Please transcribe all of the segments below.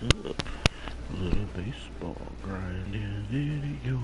Up. Little baseball grinding video.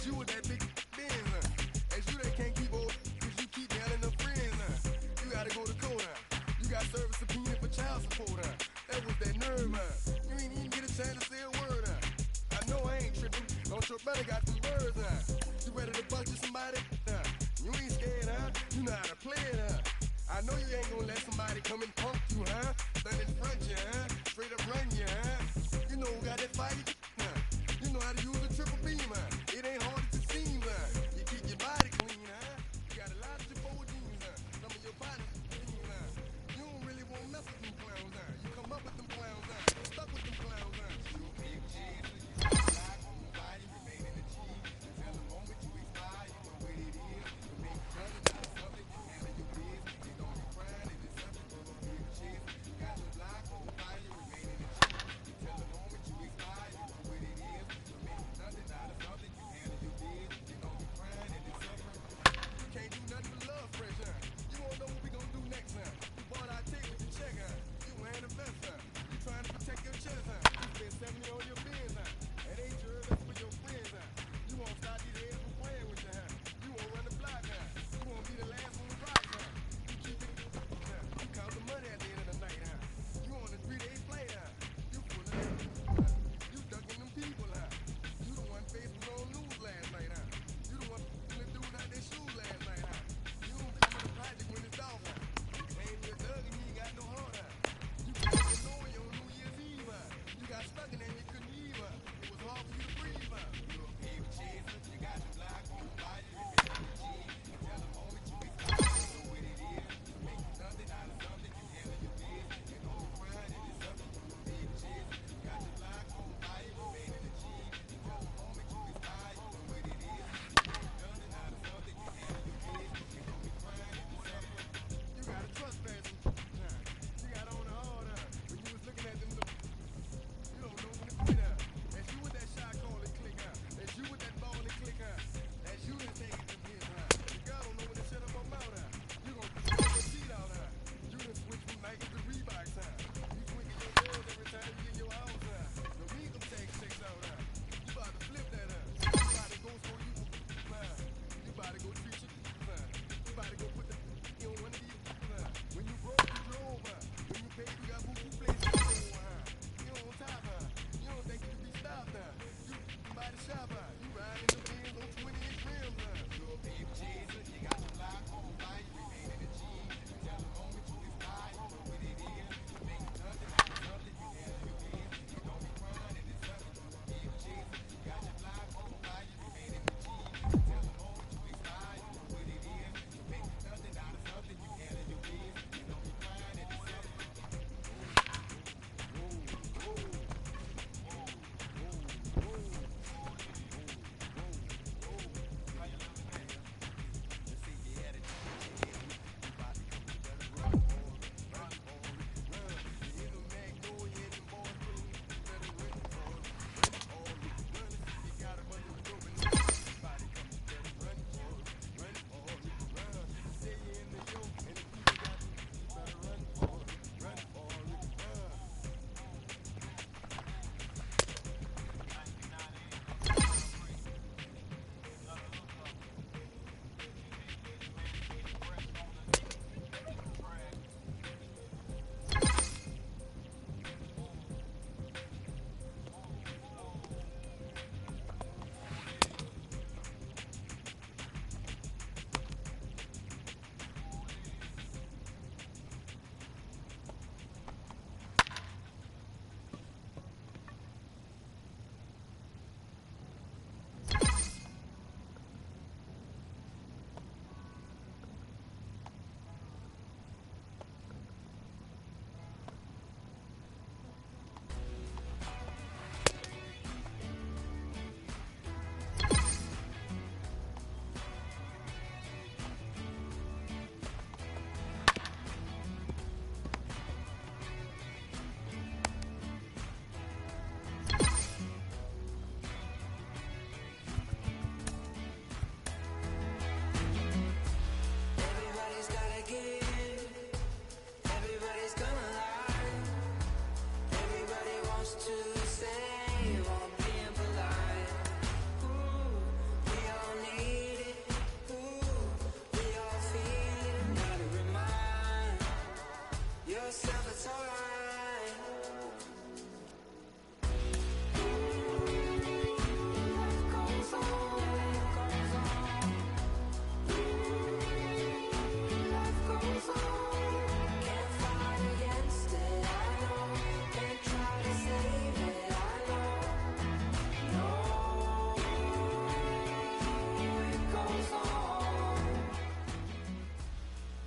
you with that big Benz, huh? As you that can't keep old, cause you keep yelling them friends, huh? You gotta go to court, huh? You got service subpoena for child support, huh? That was that nerve, huh? You ain't even get a chance to say a word, huh? I know I ain't tripping. Don't your brother got some birds, huh? You ready to bust you somebody, huh? You ain't scared, huh? You know how to play it, huh? I know you ain't gonna let somebody come and punk you, huh? Stand in front you, huh? Straight up run you, huh? You know who got that fight, huh? You know how to use a triple beam, huh? It ain't hard as it seems, huh? You keep your body clean, huh? You got a lot of your forward jeans, huh? Some of your body clean, huh? You don't really want to mess with them clowns, huh? You come up with them clowns, huh? Stuck with them clowns, huh? You big cheese, you alive, on body, remain in the G. Until the moment you expire, you know what it is. You make each other not a subject, handle your biz. You know you crying, and it's subject to a big cheese.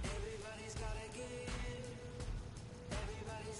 Everybody's gotta give. Everybody's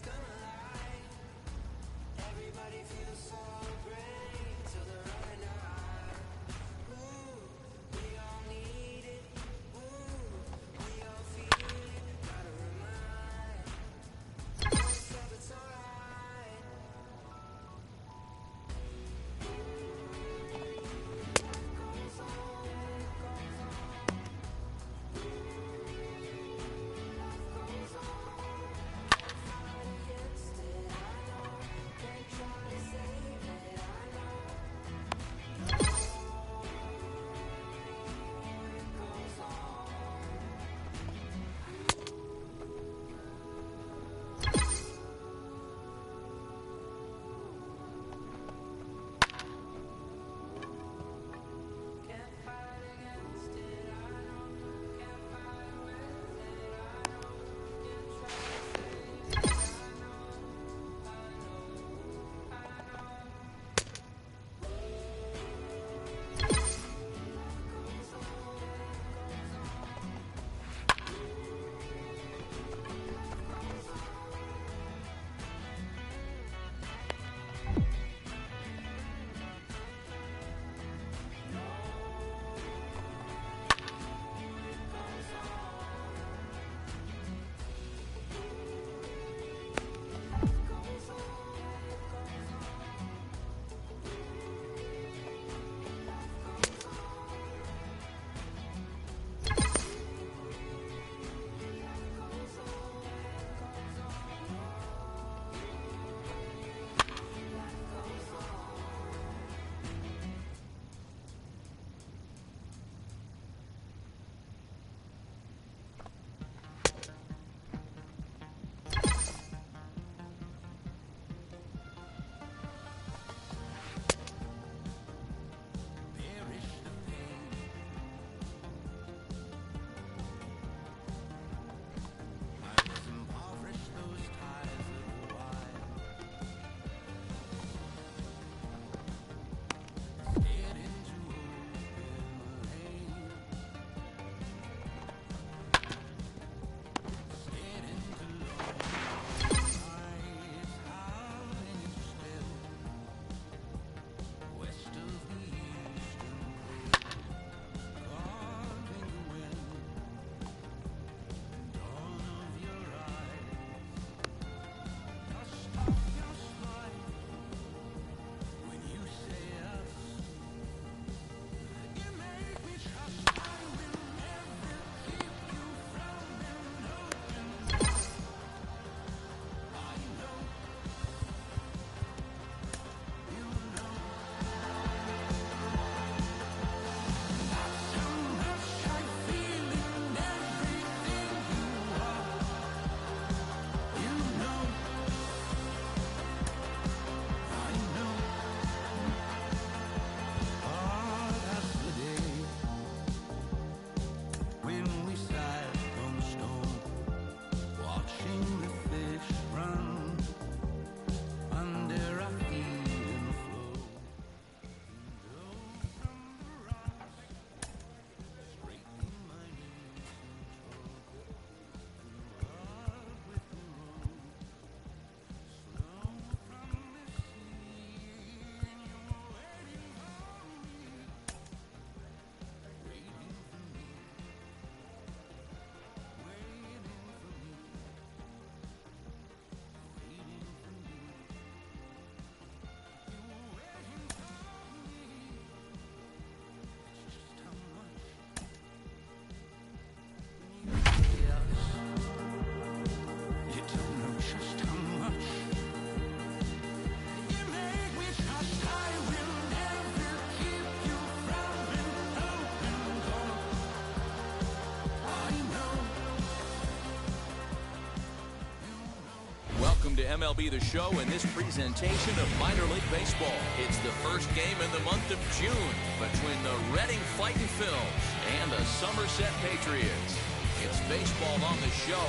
Welcome to MLB The Show and this presentation of minor league baseball. It's the first game in the month of June between the Reading Fightin' Phils and the Somerset Patriots. It's baseball on the show,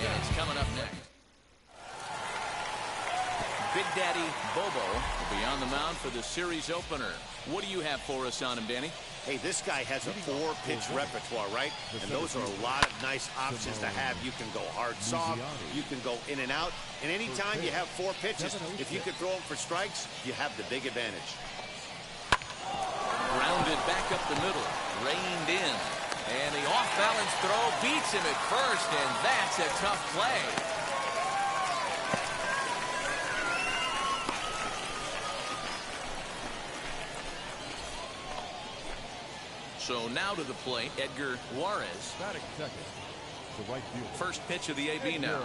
and it's coming up next. Big Daddy Bobo will be on the mound for the series opener. What do you have for us on him, Danny? Hey, this guy has a 4-pitch repertoire, right? And those are a lot of nice options to have. You can go hard, soft. You can go in and out. And anytime you have 4 pitches, if you could throw them for strikes, you have the big advantage. Grounded back up the middle. Reined in. And the off-balance throw beats him at first, and that's a tough play. So now to the plate, Edgar Juarez. Batting second, the right field. First pitch of the AB now.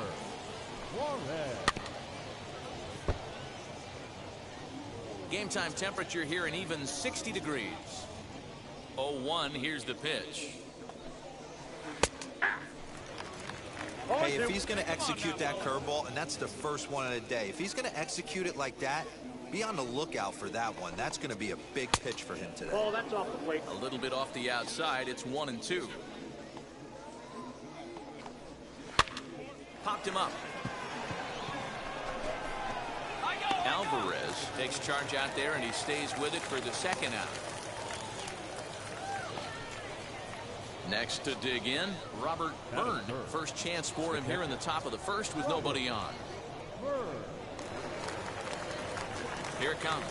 Juarez. Game time temperature here an even 60 degrees. 0-1, here's the pitch. Hey, if he's going to execute that curveball, and that's the first one of the day, if he's going to execute it like that, be on the lookout for that one. That's going to be a big pitch for him today. Oh, that's off the plate. A little bit off the outside. It's 1-2. Popped him up. Alvarez takes charge out there, and he stays with it for the second out. Next to dig in, Robert Byrne. First chance for him here in the top of the first with nobody on. Here it comes.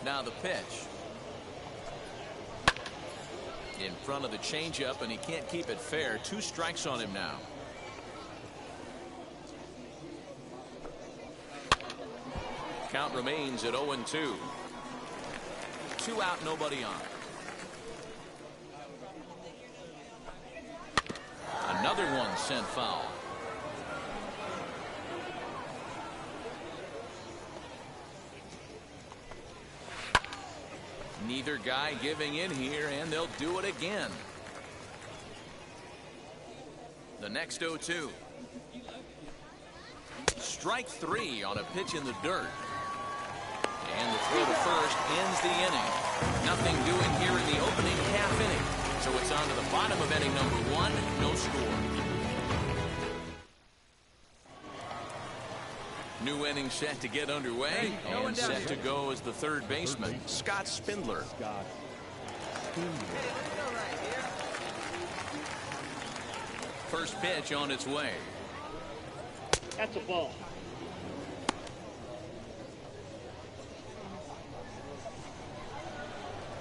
Now the pitch. In front of the changeup, and he can't keep it fair. 2 strikes on him now. Count remains at 0-2. 2 out, nobody on. Another one sent foul. Neither guy giving in here, and they'll do it again. The next 0-2. Strike 3 on a pitch in the dirt. And the throw to first ends the inning. Nothing doing here in the opening half inning. So it's on to the bottom of inning number 1. No score. New inning set to get underway. And set to go as the third baseman, Scott Spindler. First pitch on its way. That's a ball.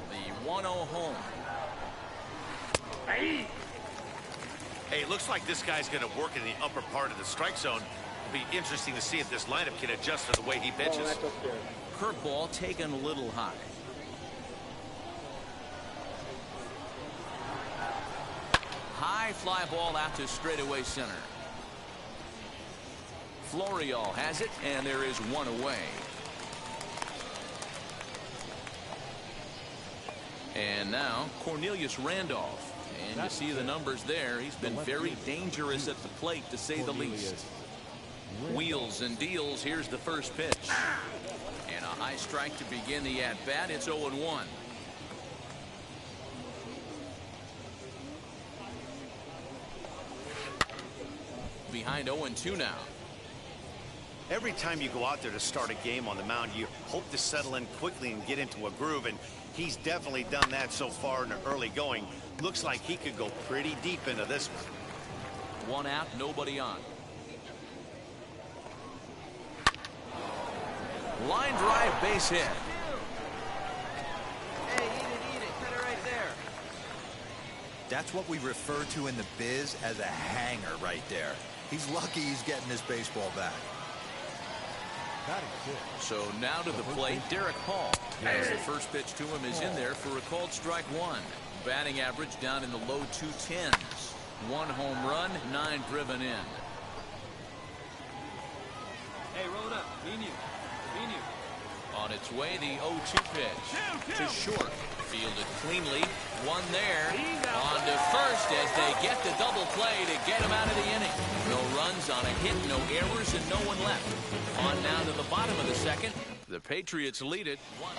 The 1-0 home. Hey, it looks like this guy's going to work in the upper part of the strike zone. It'll be interesting to see if this lineup can adjust to the way he pitches. Curveball taken a little high. High fly ball out to straightaway center. Florial has it, and there is 1 away. And now Cornelius Randolph. And you see the numbers there. He's been very dangerous at the plate, to say the least. Wheels and deals. Here's the first pitch. And a high strike to begin the at-bat. It's 0-1. Behind 0-2 now. Every time you go out there to start a game on the mound, you hope to settle in quickly and get into a groove, and he's definitely done that so far in the early going. Looks like he could go pretty deep into this one. 1 out, nobody on. Line drive, base hit. Hey, eat it. Cut it right there. That's what we refer to in the biz as a hanger right there. He's lucky he's getting this baseball back. So now to the plate, Derek Hall. As the first pitch to him is in there for a called strike 1. Batting average down in the low 210s. 1 home run, 9 driven in. Hey, roll it up. Me and you. On its way, the 0-2 pitch. To short. Fielded cleanly. One there. On to first as they get the double play to get him out of the inning. No runs on a hit, no errors, and no one left. On now to the bottom of the second. The Patriots lead it 1.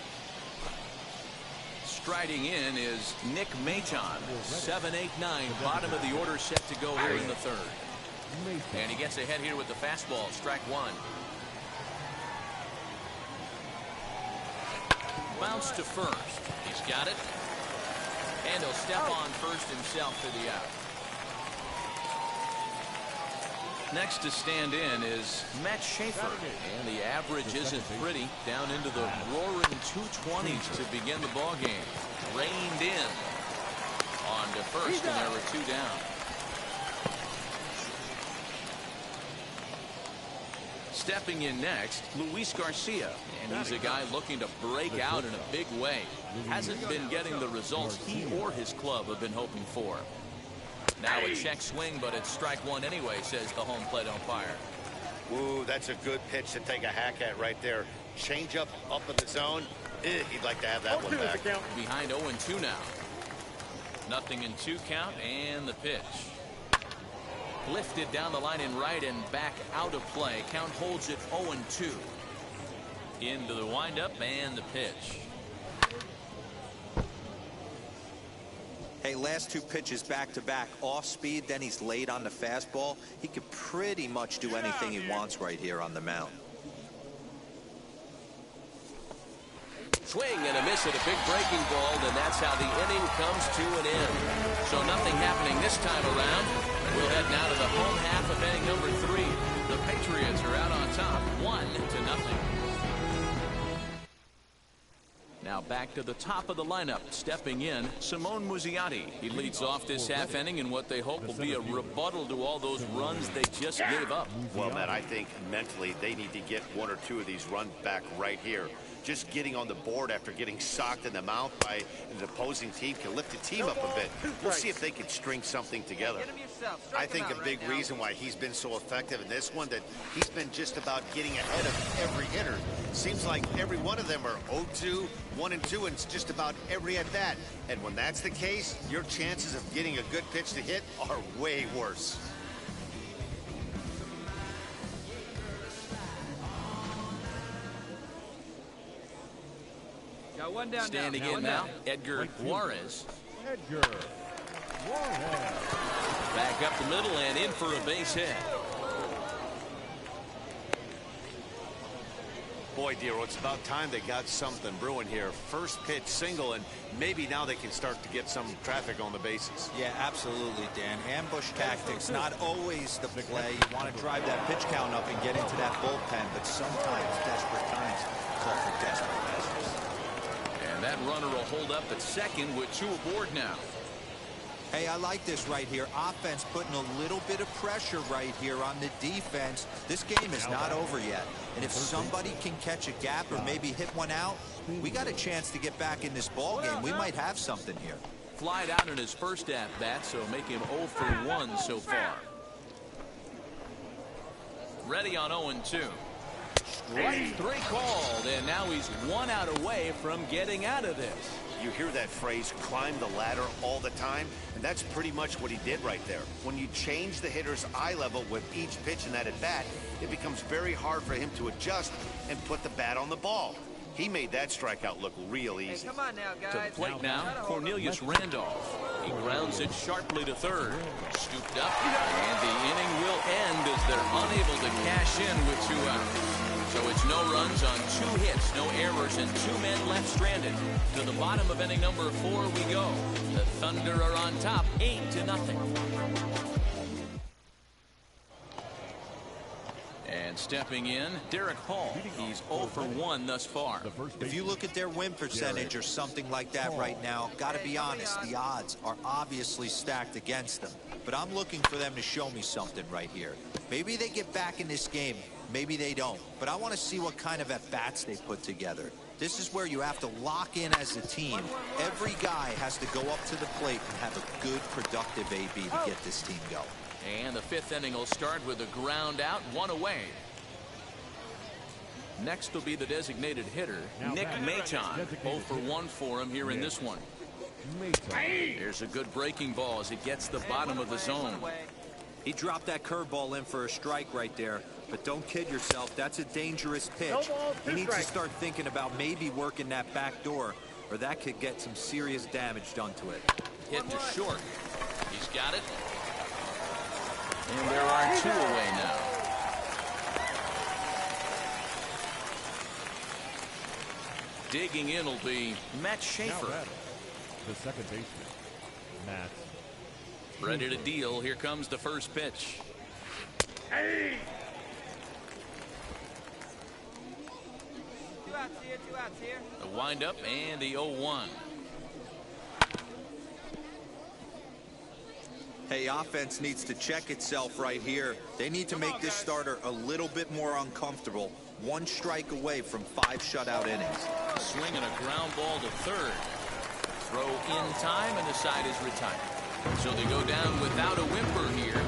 Striding in is Nick Maton. 7-8-9. Bottom of the order set to go here in the third. And he gets ahead here with the fastball. Strike one. Bounce to first. He's got it. And he'll step on first himself for the out. Next to stand in is Matt Schaefer. And the average isn't pretty. Down into the roaring 220s to begin the ball game. Reined in. On to first, and there were 2 down. Stepping in next, Luis Garcia, and he's a guy looking to break out in a big way. Hasn't been getting the results he or his club have been hoping for. Now a check swing, but it's strike one anyway, says the home plate umpire. Ooh, that's a good pitch to take a hack at right there. Change up in the zone. He'd like to have that one back. Behind 0-2 now. Nothing in 2 count, and the pitch. Lifted down the line in right and back out of play. Count holds it 0-2. Into the windup and the pitch. Hey, last 2 pitches back-to-back. Off speed, then he's late on the fastball. He could pretty much do anything he wants right here on the mound. Swing and a miss at a big breaking ball, and that's how the inning comes to an end. So nothing happening this time around. We'll head now to the home half of inning number 3. The Patriots are out on top, 1-0. Now back to the top of the lineup. Stepping in, Simone Muzziotti. He leads off this half inning in what they hope will be a rebuttal to all those runs they just gave up. Well, Matt, I think mentally they need to get 1 or 2 of these runs back right here. Just getting on the board after getting socked in the mouth by an opposing team can lift the team up a bit. We'll see if they can string something together. I think a big reason why he's been so effective in this one, that he's been just about getting ahead of every hitter. Seems like every one of them are 0-2, 1-2, and it's just about every at bat. And when that's the case, your chances of getting a good pitch to hit are way worse. One down. Standing in now, Edgar Juarez. Edgar Juarez. Back up the middle and in for a base hit. Boy, Dero, it's about time they got something brewing here. First pitch single, and maybe now they can start to get some traffic on the bases. Yeah, absolutely, Dan. Ambush tactics, not always the play. You want to drive that pitch count up and get into that bullpen, but sometimes desperate times call for desperate measures. And that runner will hold up at second with 2 aboard now. Hey, I like this right here. Offense putting a little bit of pressure right here on the defense. This game is not over yet. And if somebody can catch a gap or maybe hit one out, we got a chance to get back in this ball game. We might have something here. Flied out in his first at-bat, so make him 0 for 1 so far. Ready on 0-2. Strike 3 called, and now he's 1 out away from getting out of this. You hear that phrase, climb the ladder, all the time, and that's pretty much what he did right there. When you change the hitter's eye level with each pitch in that at-bat, it becomes very hard for him to adjust and put the bat on the ball. He made that strikeout look real easy. Hey, come on now, guys. To the plate now, Cornelius Randolph. He grounds it sharply to third. Scooped up, and the inning will end as they're unable to cash in with 2 outs. So it's no runs on 2 hits, no errors, and 2 men left stranded. To the bottom of inning number 4 we go. The Thunder are on top, 8-0. And stepping in, Derek Hall. He's 0 for 1 thus far. If you look at their win percentage or something like that right now, got to be honest, the odds are obviously stacked against them. But I'm looking for them to show me something right here. Maybe they get back in this game. Maybe they don't. But I want to see what kind of at-bats they put together. This is where you have to lock in as a team. Every guy has to go up to the plate and have a good, productive AB to get this team going. And the 5th inning will start with a ground out, 1 away. Next will be the designated hitter, Nick Maton. 0 for 1 for him here in this one. There's a good breaking ball as it gets the bottom of the zone. He dropped that curveball in for a strike right there, but don't kid yourself, that's a dangerous pitch. He needs to start thinking about maybe working that back door, or that could get some serious damage done to it. Hit to short. He's got it. And there are 2 away now. Digging in will be Matt Schaefer. The second baseman, Matt. Ready to deal. Here comes the first pitch. Hey! 2 outs here, 2 outs here. The windup and the 0-1. Hey, offense needs to check itself right here. They need to make this starter a little bit more uncomfortable. 1 strike away from 5 shutout innings. Swinging a ground ball to third. Throw in time, and the side is retired. So they go down without a whimper here.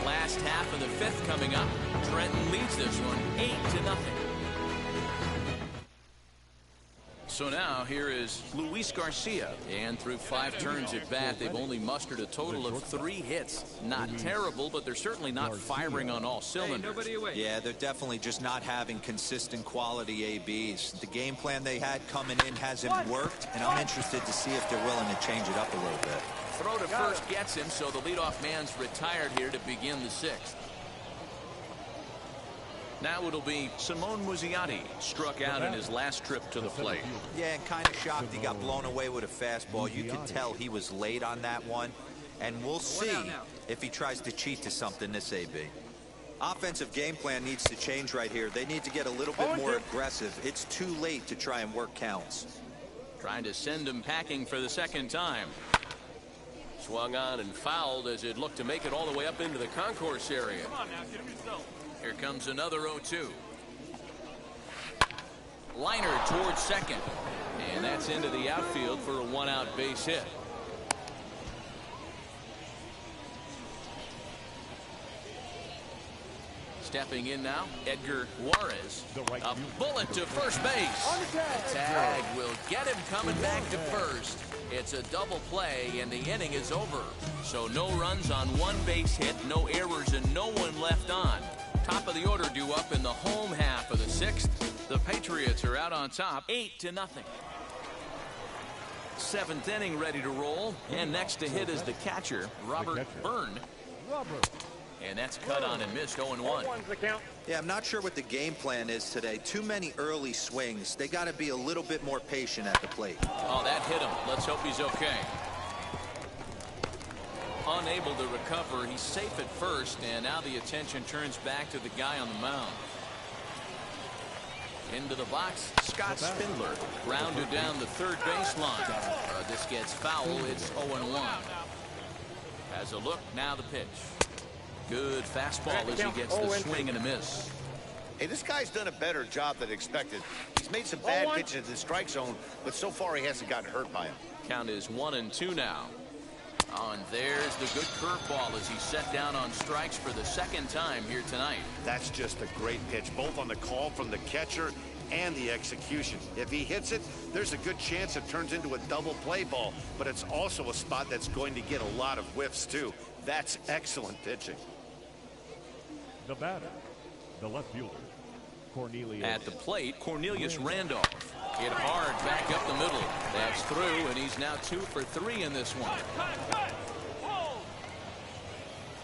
Last half of the 5th coming up. Trenton leads this one 8-0. So now here is Luis Garcia, and through 5 turns at bat, they've only mustered a total of 3 hits. Not terrible, but they're certainly not firing on all cylinders. Yeah, they're definitely just not having consistent quality ABs. The game plan they had coming in hasn't worked, and I'm interested to see if they're willing to change it up a little bit. Throw to first gets him, so the leadoff man's retired here to begin the 6th. Now it'll be Simone Muzziotti, struck out in his last trip to the plate. Yeah, and kind of shocked he got blown away with a fastball. You could tell he was late on that one, and we'll see if he tries to cheat to something this AB. Offensive game plan needs to change right here. They need to get a little bit more aggressive. It's too late to try and work counts. Trying to send him packing for the 2nd time. Swung on and fouled as it looked to make it all the way up into the concourse area. Come on now, get him yourself. Here comes another 0-2. Liner towards second. And that's into the outfield for a 1-out base hit. Stepping in now, Edgar Juarez. A bullet to first base. The tag will get him coming back to first. It's a double play, and the inning is over. So no runs on 1 base hit, no errors, and no one left on. Top of the order due up in the home half of the 6th. The Patriots are out on top 8-0. 7th inning ready to roll. And next to hit is the catcher, Robert Byrne. And that's cut on and missed 0-1. Yeah, I'm not sure what the game plan is today. Too many early swings. They got to be a little bit more patient at the plate. Oh, that hit him. Let's hope he's okay. Unable to recover. He's safe at first, and now the attention turns back to the guy on the mound. Into the box, Scott Spindler. Grounded down the third baseline. This gets foul. It's 0-1. Has a look. Now the pitch. Good fastball as he gets the swing and a miss. Hey, this guy's done a better job than expected. He's made some bad pitches in the strike zone, but so far he hasn't gotten hurt by him. Count is 1-2 now. Oh, and there's the good curveball as he's set down on strikes for the 2nd time here tonight. That's just a great pitch, both on the call from the catcher and the execution. If he hits it, there's a good chance it turns into a double play ball, but it's also a spot that's going to get a lot of whiffs too. That's excellent pitching. The batter, the left fielder, Cornelius. At the plate, Cornelius Randolph. Hit hard back up the middle. That's through, and he's now 2 for 3 in this one.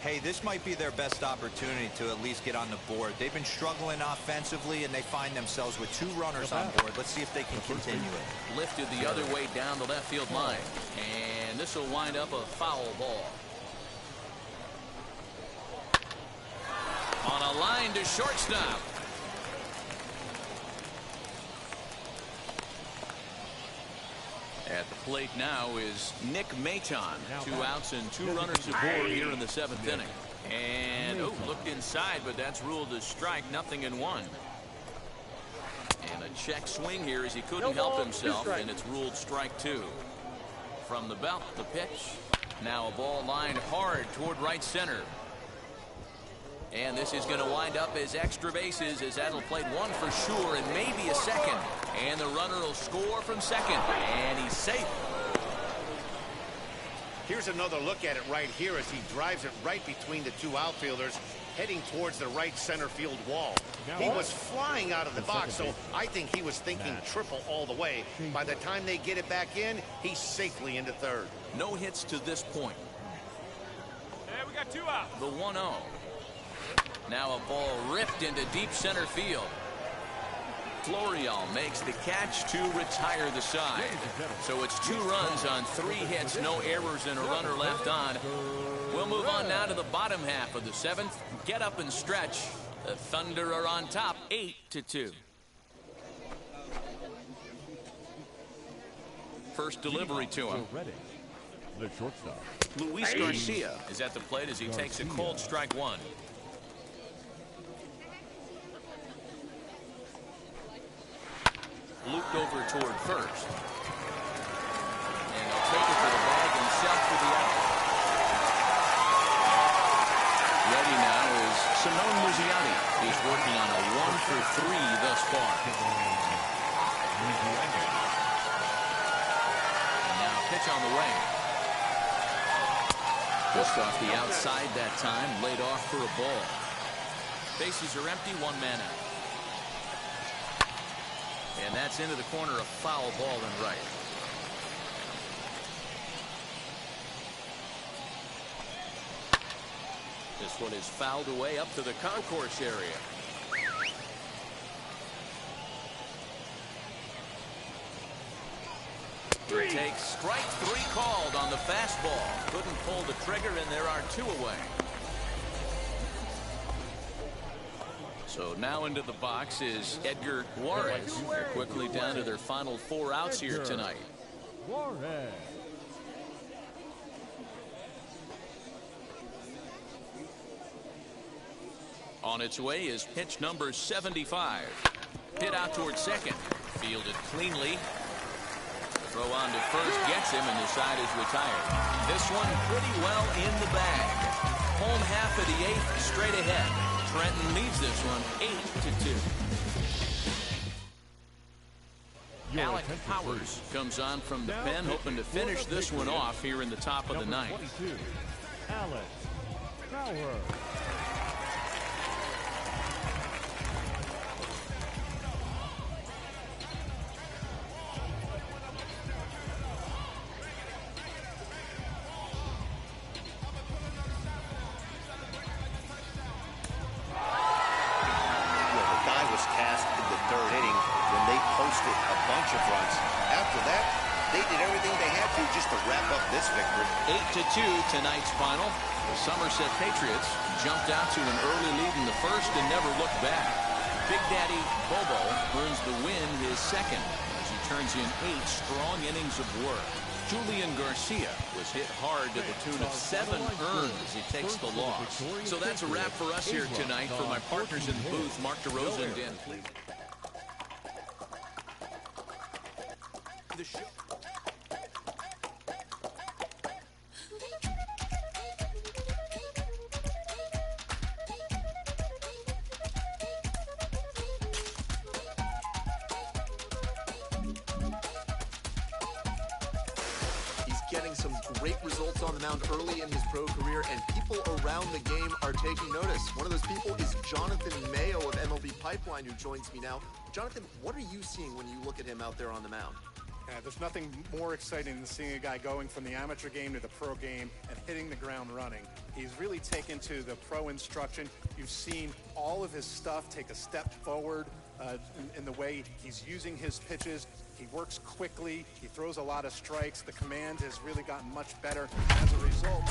Hey, this might be their best opportunity to at least get on the board. They've been struggling offensively, and they find themselves with 2 runners on board. Let's see if they can continue it. Lifted the other way down the left field line. And this will wind up a foul ball. On a line to shortstop. At the plate now is Nick Maton. 2 outs and 2 runners aboard here in the 7th inning. And looked inside, but that's ruled a strike. 0-1. And a check swing here as he couldn't help himself, and it's ruled strike 2. From the belt, the pitch. Now a ball lined hard toward right center. And this is going to wind up as extra bases, as that'll play one for sure and maybe a second. And the runner will score from second. And he's safe. Here's another look at it right here as he drives it right between the two outfielders, heading towards the right center field wall. He was flying out of the box, so I think he was thinking triple all the way. By the time they get it back in, he's safely into third. No hits to this point. Hey, we got 2 out. The 1-0. Now a ball ripped into deep center field. Florial makes the catch to retire the side. So it's 2 runs on 3 hits, no errors, and a runner left on. We'll move on now to the bottom half of the 7th. Get up and stretch. The Thunder are on top, 8-2. First delivery to him. The shortstop. Luis Garcia is at the plate as he takes a cold strike 1. Looped over toward first. And he'll take it to the bag himself for the out. Ready now is Simone Muzziotti. He's working on a 1 for 3 thus far. And now pitch on the way. Just off the outside that time, laid off for a ball. Bases are empty, 1 man out. And that's into the corner, a foul ball and right. This one is fouled away up to the concourse area. He takes strike 3 called on the fastball. Couldn't pull the trigger, and there are 2 away. So now into the box is Edgar Juarez. They're quickly down to their final 4 outs here tonight. Juarez. On its way is pitch number 75. Hit out towards second. Fielded cleanly. Throw on to first gets him, and the side is retired. This one pretty well in the bag. Home half of the 8th, straight ahead. Trenton leads this one 8-2. Alec Powers comes on from the pen, hoping to finish this one off here in the top of the 9th. Alex Powers. Tonight's final. The Somerset Patriots jumped out to an early lead in the first and never looked back. Big Daddy Bobo earns the win, his second, as he turns in 8 strong innings of work. Julian Garcia was hit hard to the tune of 7 earned as he takes the loss. So that's a wrap for us here tonight. For my partners in the booth, Mark DeRosa and Dan Fleet. The show. Some great results on the mound early in his pro career, and people around the game are taking notice. One of those people is Jonathan Mayo of MLB Pipeline, who joins me now. Jonathan, what are you seeing when you look at him out there on the mound? There's nothing more exciting than seeing a guy going from the amateur game to the pro game and hitting the ground running. He's really taken to the pro instruction. You've seen all of his stuff take a step forward in the way he's using his pitches. He works quickly. He throws a lot of strikes. The command has really gotten much better as a result.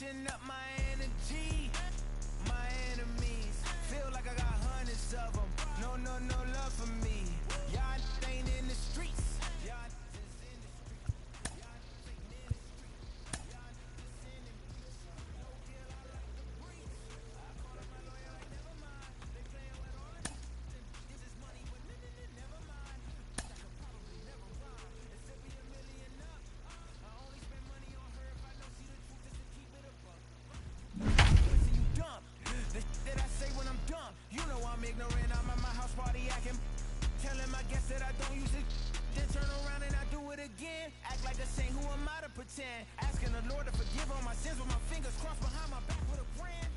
switching up my energy. My enemies feel like I got hundreds of them. No love for me. Y'all ain't in the streets. Y'all just in the streets. Y'all just ain't in the streets. Y'all just sending beats. No deal, I like the breeze. I call up my lawyer like never mind. They playing with all the this is money, but never mind. I could probably never rhyme and still be a million up. I only spend money on her if I know she the truth just to keep it a buck. Listen, you dumb. The that I say when I'm dumb. You know I'm ignorant. I'm at my house party acting. Telling my guests that I don't use it. Then turn around and I do it again. Act like a saint, who am I to pretend? Asking the Lord to forgive all my sins with my fingers crossed behind my back with a brand.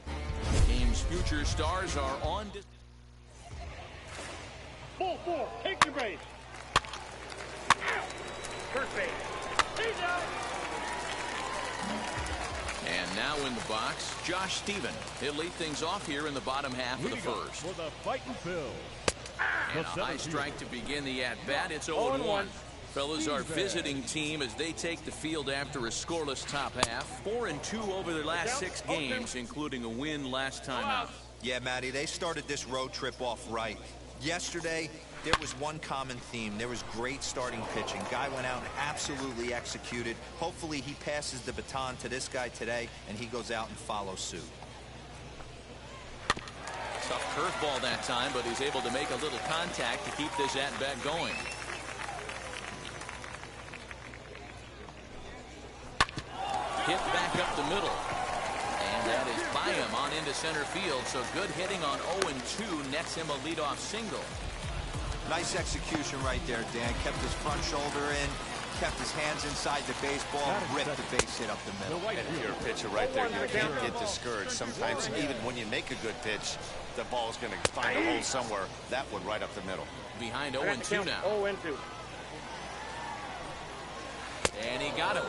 The game's future stars are on. Full four, take your base. First base. He's out. And now in the box, Josh Stephen. He'll lead things off here in the bottom half of the first. For the fighting Phil. And a high strike to begin the at-bat. It's 0-1. Fellas, our visiting team as they take the field after a scoreless top half. 4-2 over their last 6 games, including a win last time out. Yeah, Matty, they started this road trip off right. Yesterday, there was one common theme. There was great starting pitching. Guy went out and absolutely executed. Hopefully he passes the baton to this guy today, and he goes out and follows suit. Tough curveball that time, but he's able to make a little contact to keep this at-bat going. Hit back up the middle. And that is by him on into center field. So good hitting on 0-2 nets him a leadoff single. Nice execution right there, Dan. Kept his front shoulder in, kept his hands inside the baseball, ripped the base hit up the middle. And if you're a pitcher right there, you can't get discouraged. Sometimes even when you make a good pitch, the ball's going to find a hole somewhere. That one right up the middle. Behind 0-2 now. 0-2. And he got him.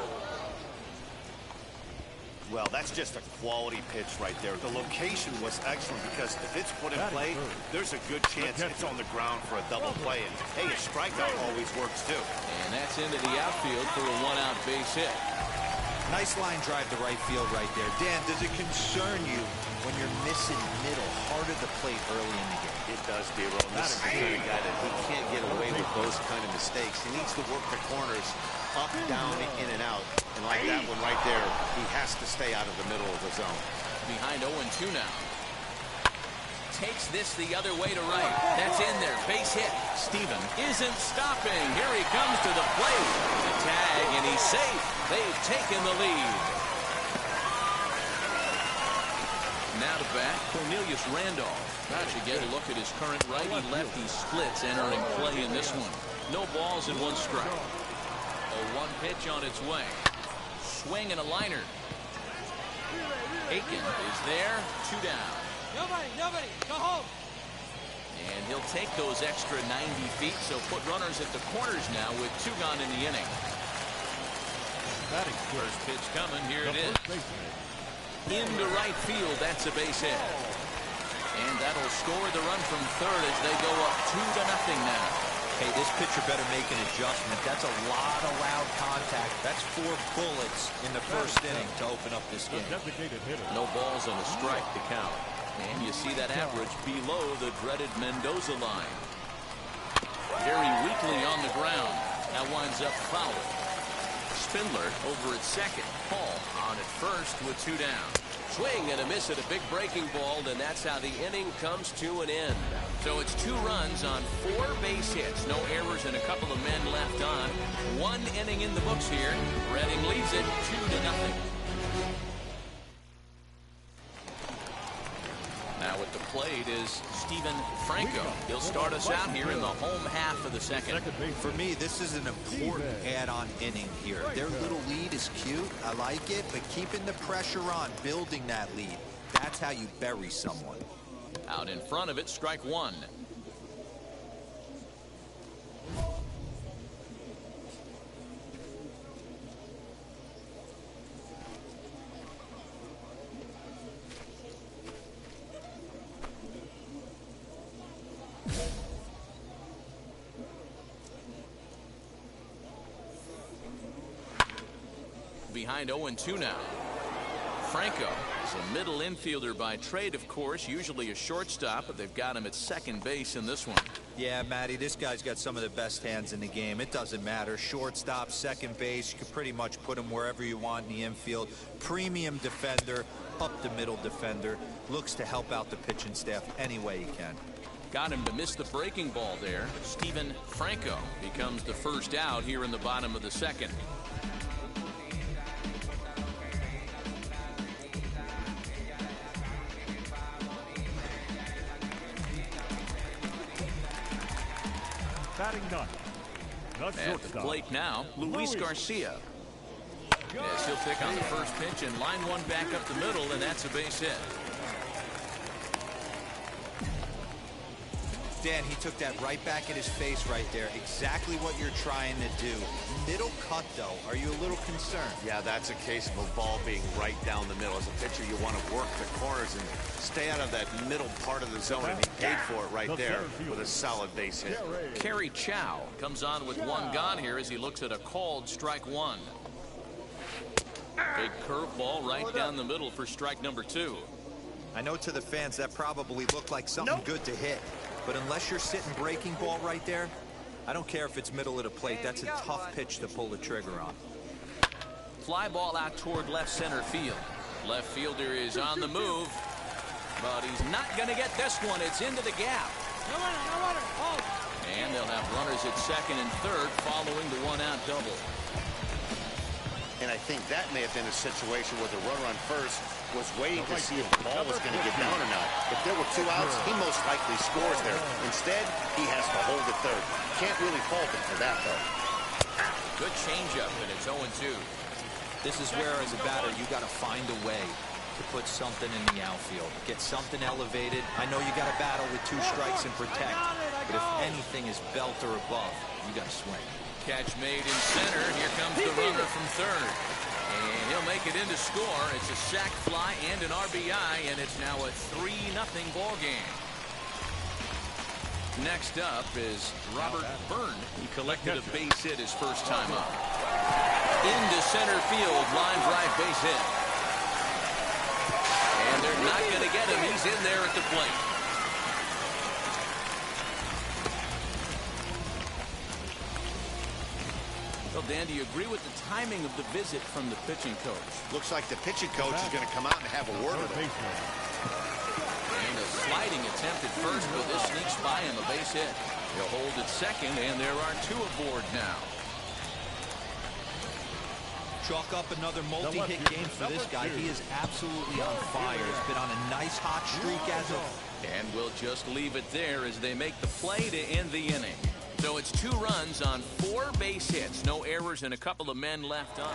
Well, that's just a quality pitch right there. The location was excellent because if it's put in play, there's a good chance it's on the ground for a double play. And hey, a strikeout always works too. And that's into the outfield for a one-out base hit. Nice line drive to right field right there. Dan, does it concern you when you're missing middle, heart of the plate early in the game? It does, D-Roll. This is the kind of guy that he can't get away with those kind of mistakes. He needs to work the corners up, down, in and out. And like that one right there, he has to stay out of the middle of the zone. Behind 0-2 now. Takes this the other way to right. That's in there. Base hit. Stephen isn't stopping. Here he comes to the plate. The tag, and he's safe. They've taken the lead. Now to bat, Cornelius Randolph. Now to get a look at his current righty-lefty splits entering play in this one. No balls and 1 strike. A 1 pitch on its way. Swing and a liner. Aiken is there. 2 down. Nobody, go home. And he'll take those extra 90 feet, so put runners at the corners now with 2 gone in the inning. First pitch coming, here it is. Into right field, that's a base hit. And that'll score the run from third as they go up 2-0 now. Hey, this pitcher better make an adjustment. That's a lot of loud contact. That's 4 bullets in the first inning to open up this game. No balls and a strike to count. And you see that average below the dreaded Mendoza line. Very weakly on the ground. Now winds up foul. Spindler over at second. Paul on at first with 2 down. Swing and a miss at a big breaking ball, and that's how the inning comes to an end. So it's 2 runs on 4 base hits. No errors and a couple of men left on. 1 inning in the books here. Reading leads it 2-0. Now at the plate is Steven Franco. He'll start us out here in the home half of the second. For me, this is an important add-on inning here. Their little lead is cute. I like it, but keeping the pressure on, building that lead, that's how you bury someone. Out in front of it, strike 1. behind 0-2 now. Franco is a middle infielder by trade, of course, usually a shortstop, but they've got him at second base in this one. Yeah, Matty, this guy's got some of the best hands in the game. It doesn't matter. Shortstop, second base, you can pretty much put him wherever you want in the infield. Premium defender, up the middle defender. Looks to help out the pitching staff any way he can. Got him to miss the breaking ball there. Steven Franco becomes the first out here in the bottom of the second. Batting ninth, at the plate now, Luis Garcia. Yes, he'll pick on the first pitch and line one back up the middle, and that's a base hit. Dan, he took that right back at his face right there. Exactly what you're trying to do. Middle cut, though. Are you a little concerned? Yeah, that's a case of a ball being right down the middle. As a pitcher, you want to work the corners and stay out of that middle part of the zone, and he paid for it right there with a solid base hit. Kerry Chow comes on with one gone here as he looks at a called strike one. Big curveball right down the middle for strike number 2. I know to the fans that probably looked like something good to hit. But unless you're sitting breaking ball right there, I don't care if it's middle of the plate. That's a tough pitch to pull the trigger on. Fly ball out toward left center field. Left fielder is on the move, but he's not going to get this one. It's into the gap. And they'll have runners at second and third following the one-out double. And I think that may have been a situation where the runner on first was waiting to see if the ball was going to get down or not. If there were 2 outs, he most likely scores there. Instead, he has to hold at third. Can't really fault him for that, though. Good changeup, and it's 0-2. This is where, as a batter, you got to find a way to put something in the outfield. Get something elevated. I know you got to battle with 2 strikes and protect, but if anything is belt or above, you got to swing. Catch made in center. Here comes the runner from third. And he'll make it in to score. It's a sac fly and an RBI, and it's now a 3-0 ball game. Next up is Robert Byrne. He collected a base hit his first time up. Into center field, line drive base hit. And they're not going to get him. He's in there at the plate. Well, Dan, do you agree with the timing of the visit from the pitching coach? Looks like the pitching coach is going to come out and have a word with him. And a sliding attempt at first, but this sneaks by him, a base hit. He'll hold at second, and there are 2 aboard now. Chalk up another multi-hit game for this guy. He is absolutely on fire. He's been on a nice hot streak as of... And we'll just leave it there as they make the play to end the inning. So it's 2 runs on 4 base hits. No errors and a couple of men left on.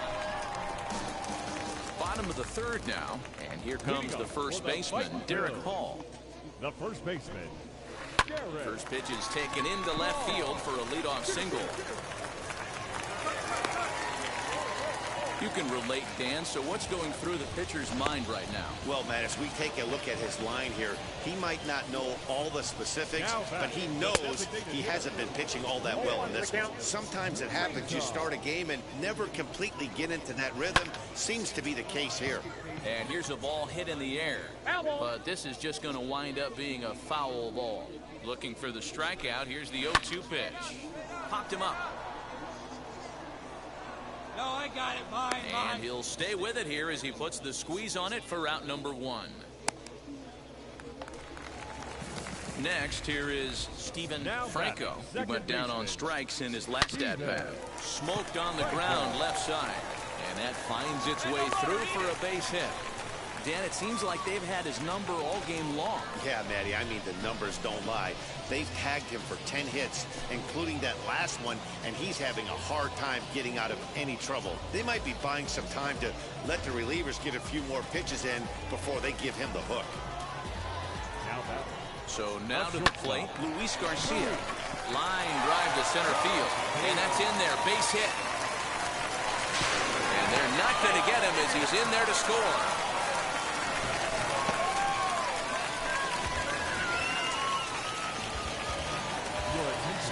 Bottom of the third now. And here comes the first baseman, Derek Hall. The first baseman, Derek. First pitch is taken into left field for a leadoff single. You can relate, Dan. So what's going through the pitcher's mind right now? Well, man, as we take a look at his line here, he might not know all the specifics, but he knows he hasn't been pitching all that well in this one. Sometimes it happens. You start a game and never completely get into that rhythm. Seems to be the case here. And here's a ball hit in the air. But this is just going to wind up being a foul ball. Looking for the strikeout. Here's the 0-2 pitch. Popped him up. No, I got it. Mine. And he'll stay with it here as he puts the squeeze on it for out number 1. Next, here is Steven Franco. He went down on strikes in his last at-bat. Smoked on the ground left side. And that finds its way through for a base hit. Dan, it seems like they've had his number all game long. Yeah, Matty, I mean, the numbers don't lie. They've tagged him for 10 hits, including that last one, and he's having a hard time getting out of any trouble. They might be buying some time to let the relievers get a few more pitches in before they give him the hook. So now to the plate, Luis Garcia. Line drive to center field. And that's in there, base hit. And they're not going to get him as he's in there to score.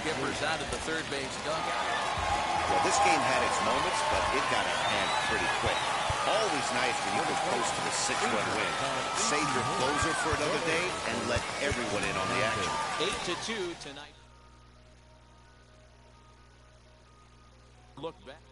skippers out of the third base dugout. Well, this game had its moments, but it got out of hand pretty quick. Always nice when you can post to a 6-run win. Save your closer for another day and let everyone in on the action. 8-2 tonight. Look back.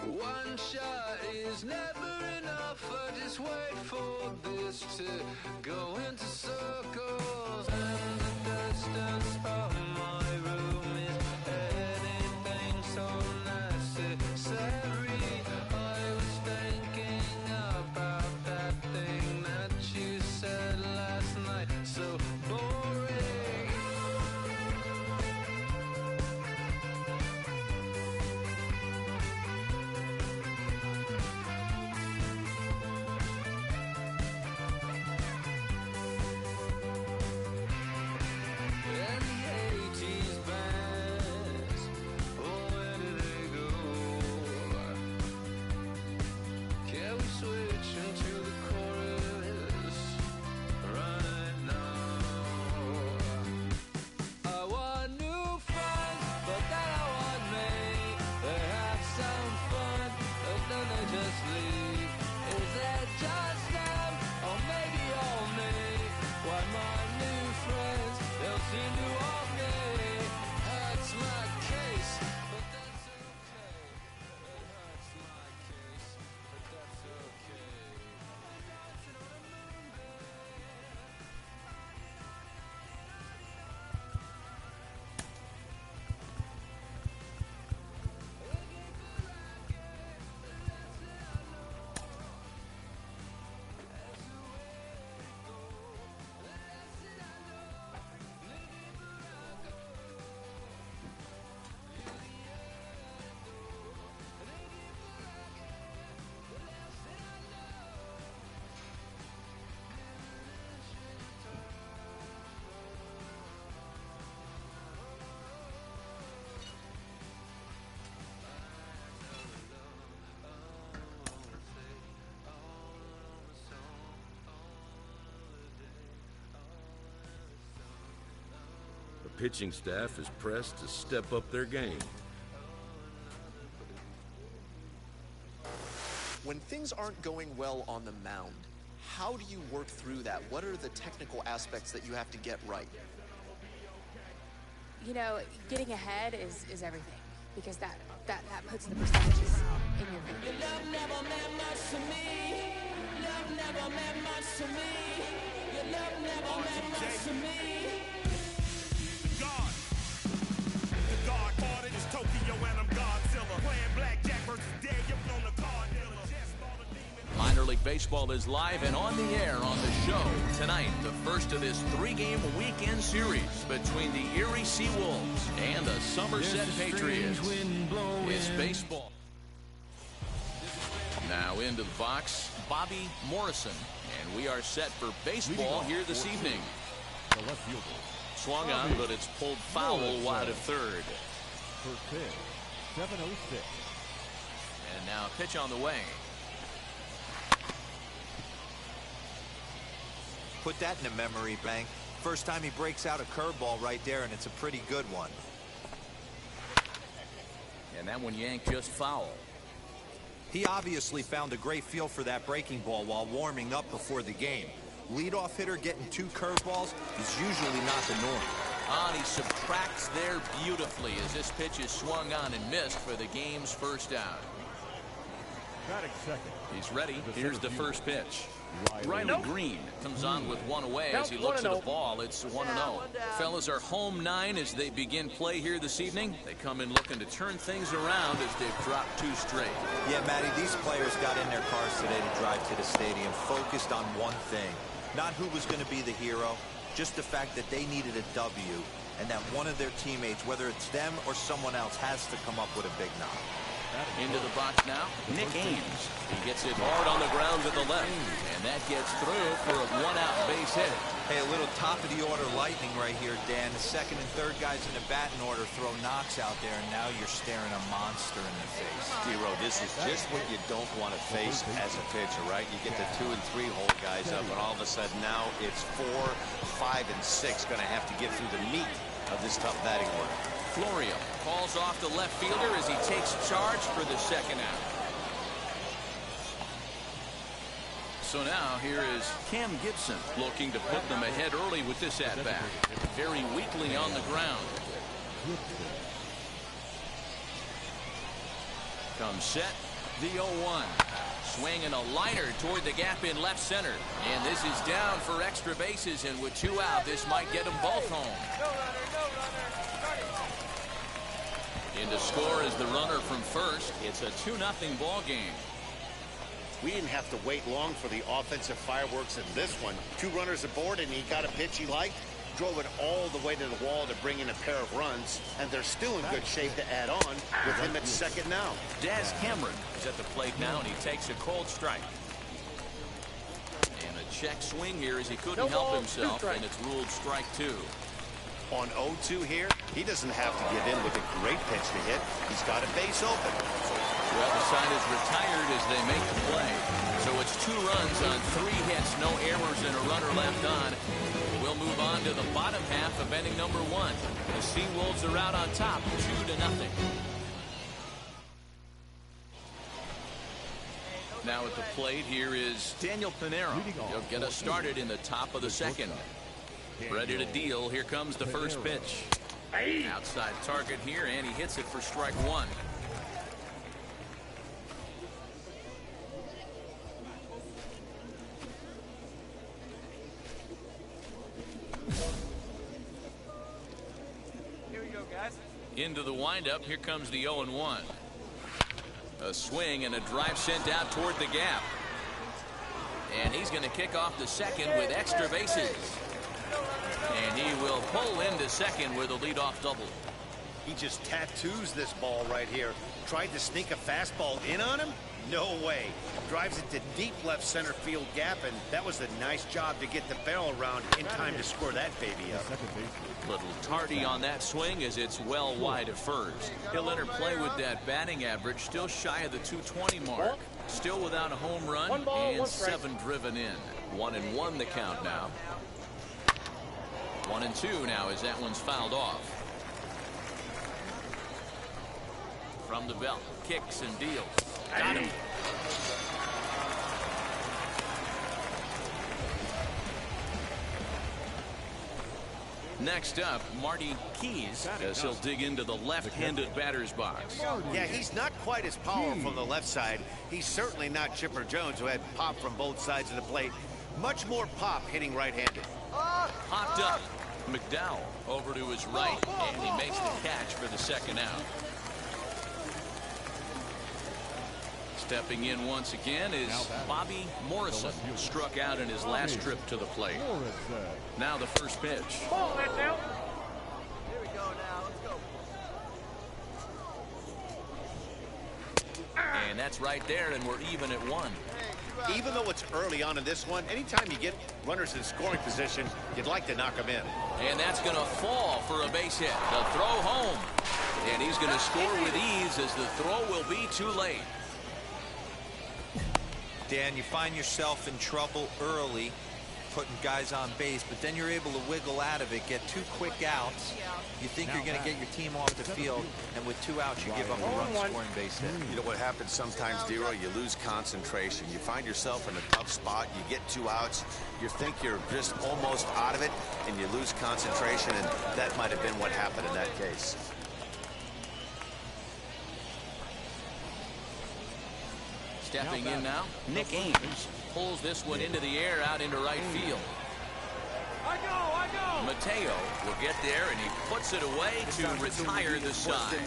One shot is never enough. I just wait for this to go into circles. And the distance of my room is anything so necessary. I was thinking about that thing that you said last night. So boring. The pitching staff is pressed to step up their game. When things aren't going well on the mound, how do you work through that? What are the technical aspects that you have to get right? You know, getting ahead is everything, because that puts the percentages in your favor. Your love never meant much to me. Love never meant much to me. Your love never meant much to me. The God parted is Tokyo and I'm Godzilla. Playing blackjack versus dead, you're on the card dealer. Minor League Baseball is live and on the air on the show tonight. The first of this 3-game weekend series between the Erie Seawolves and the Somerset Patriots. It's baseball. Now into the box, Bobby Morrison. And we are set for baseball here this evening. Swung on, but it's pulled foul wide of third. First pitch, 7:06. And now a pitch on the way. Put that in a memory bank. First time he breaks out a curveball right there, and it's a pretty good one. And that one yanked just foul. He obviously found a great feel for that breaking ball while warming up before the game. Leadoff hitter getting 2 curveballs is usually not the norm. And he subtracts there beautifully as this pitch is swung on and missed for the game's first out. Batting second. He's ready. Here's the first pitch. Riley Green comes on with one away as he looks at the ball. It's 1-0. Fellas are home 9 as they begin play here this evening. They come in looking to turn things around as they've dropped 2 straight. Yeah, Matty, these players got in their cars today to drive to the stadium focused on one thing. Not who was going to be the hero, just the fact that they needed a W and that one of their teammates, whether it's them or someone else, has to come up with a big knock. Into the box now, Nick Ames. He gets it hard on the ground with the left, and that gets through for a 1-out base hit. Hey, a little top-of-the-order lightning right here, Dan. The second and third guys in the batting order throw knocks out there, and now you're staring a monster in the face. Hero, this is just what you don't want to face as a pitcher, right? You get the 2 and 3 hole guys up, and all of a sudden now it's 4, 5, and 6 going to have to get through the meat of this tough batting order. Florio calls off the left fielder as he takes charge for the second out. So now here is Cam Gibson looking to put them ahead early with this at-bat. Very weakly on the ground. Comes set, The 0-1. Swing and a liner toward the gap in left center. And this is down for extra bases, and with 2 out, this might get them both home. In to score is the runner from first. It's a 2-0 ball game. We didn't have to wait long for the offensive fireworks in this one. 2 runners aboard, and he got a pitch he liked. Drove it all the way to the wall to bring in a pair of runs, and they're still in good shape to add on with him at second now. Des Cameron is at the plate now, and he takes a cold strike. And a check swing here as he couldn't help himself, and it's ruled strike 2. On 0-2 here, he doesn't have to give in with a great pitch to hit. He's got a base open. Well, the side is retired as they make the play. So it's 2 runs on 3 hits, no errors, and a runner left on. We'll move on to the bottom half of inning number 1. The Seawolves are out on top, 2-0. Now at the plate, here is Daniel Pinero. He'll get us started in the top of the second. Ready to deal. Here comes the first pitch. Outside target here, and he hits it for strike 1. Here we go, guys. Into the windup. Here comes the 0-1. A swing and a drive sent out toward the gap. And he's going to kick off the second with extra bases. And he will pull into second with a leadoff double. He just tattoos this ball right here. Tried to sneak a fastball in on him? No way. Drives it to deep left center field gap, and that was a nice job to get the barrel around in time to score that baby up. Little tardy on that swing as it's well wide of first. He'll enter play with that batting average still shy of the 220 mark. Still without a home run and 7 driven in. 1-1 the count now. 1-2 now as that one's fouled off. From the belt, kicks and deals. Got him. Next up, Marty Keys as he'll dig into the left-handed batter's box. Yeah, he's not quite as powerful on the left side. He's certainly not Chipper Jones, who had pop from both sides of the plate. Much more pop hitting right-handed. Popped up. McDowell over to his right, and he makes the catch for the second out. Stepping in once again is Bobby Morrison. Struck out in his last trip to the plate. Now the first pitch. Here we go now. Let's go. And that's right there, and we're even at 1. Even though it's early on in this one, anytime you get runners in scoring position, you'd like to knock them in. And that's going to fall for a base hit. The throw home. And he's going to score with ease as the throw will be too late. Dan, you find yourself in trouble early putting guys on base, but then you're able to wiggle out of it, get 2 quick outs. You think you're going to get your team off the field, and with 2 outs, you give up a run-scoring base hit. You know what happens sometimes, Dero? You lose concentration. You find yourself in a tough spot. You get 2 outs. You think you're just almost out of it, and you lose concentration, and that might have been what happened in that case. Stepping in now, Nick Ames pulls this one into the air out into right field. I go. Mateo will get there, and he puts it away to retire the side.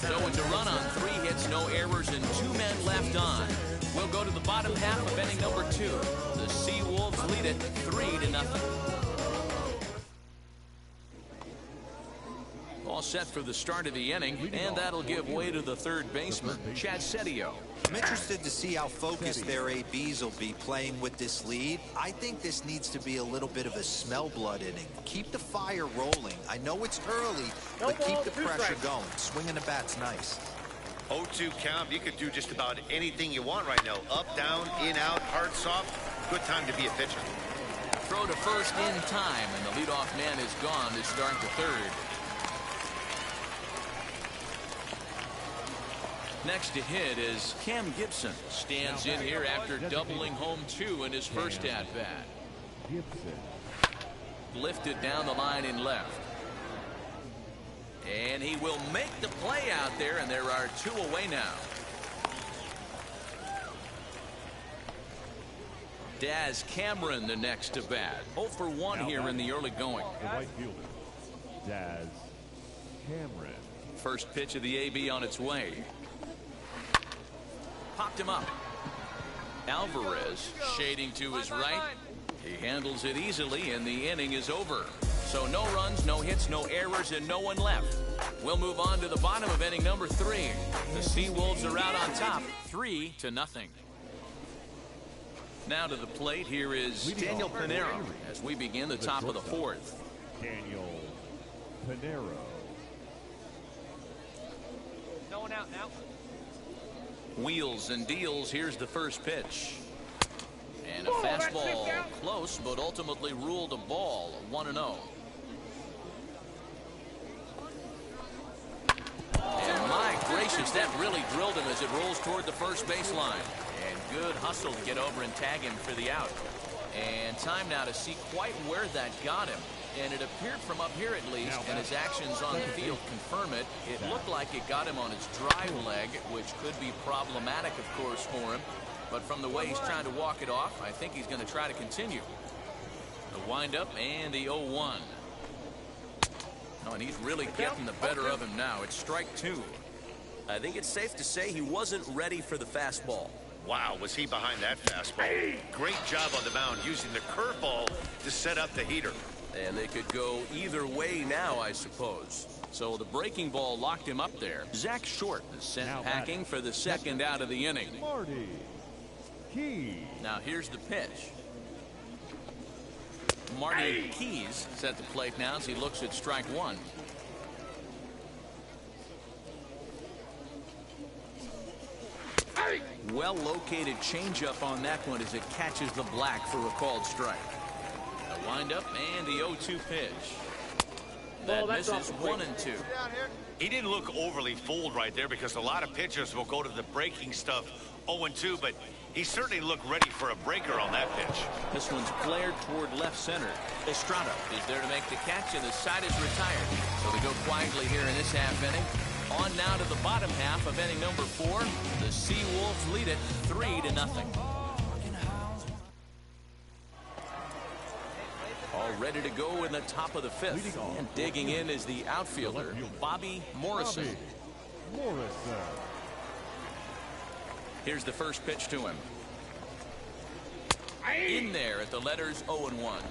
So it's a run on 3 hits, no errors, and 2 men left on. We'll go to the bottom half of inning number 2. The Seawolves lead it 3-0. All set for the start of the inning, and that'll give way to the third baseman, Chad Setio. I'm interested to see how focused their ABs will be playing with this lead. I think this needs to be a little bit of a smell blood inning. Keep the fire rolling. I know it's early, but keep the pressure going. Swinging the bat's nice. 0-2 count. You could do just about anything you want right now. Up, down, in, out, hard, soft. Good time to be a pitcher. Throw to first in time, and the leadoff man is gone to start the third. Next to hit is Cam Gibson. Stands in here after doubling home 2 in his first at-bat. Lifted down the line in left. And he will make the play out there, and there are 2 away now. Daz Cameron the next to bat. 0 for 1 here in the early going. The right fielder, Daz Cameron. First pitch of the AB on its way. Popped him up. Alvarez shading to his right. He handles it easily, and the inning is over. So no runs, no hits, no errors, and no one left. We'll move on to the bottom of inning number 3. The Seawolves are out on top, 3-0. Now to the plate, here is Daniel Pinero as we begin the top of the 4th. Daniel Pinero. No one out now. Wheels and deals. Here's the first pitch. And a fastball close, but ultimately ruled a ball. 1-0. And my gracious, that really drilled him as it rolls toward the first baseline. And good hustle to get over and tag him for the out. And time now to see quite where that got him. And it appeared from up here at least, and his actions on the field confirm it. It looked like it got him on his drive leg, which could be problematic, of course, for him. But from the way he's trying to walk it off, I think he's going to try to continue. The windup and the 0-1. Oh, and he's really getting the better of him now. It's strike 2. I think it's safe to say he wasn't ready for the fastball. Wow, was he behind that fastball? Great job on the mound using the curveball to set up the heater. And they could go either way now, I suppose. So the breaking ball locked him up there. Zach Short is sent packing for the second out of the inning. Marty Keys. Now here's the pitch. Marty Keys is at the plate now as he looks at strike 1. Well located changeup on that one as it catches the black for a called strike. The windup and the 0-2 pitch. That misses 1-2. He didn't look overly fooled right there because a lot of pitchers will go to the breaking stuff 0-2, but he certainly looked ready for a breaker on that pitch. This one's flared toward left center. Estrada is there to make the catch, and the side is retired. So they go quietly here in this half inning. On now to the bottom half of inning number 4. The Seawolves lead it 3-0. All ready to go in the top of the 5th. And digging in is the outfielder, Bobby Morrison. Here's the first pitch to him. In there at the letters 0-1.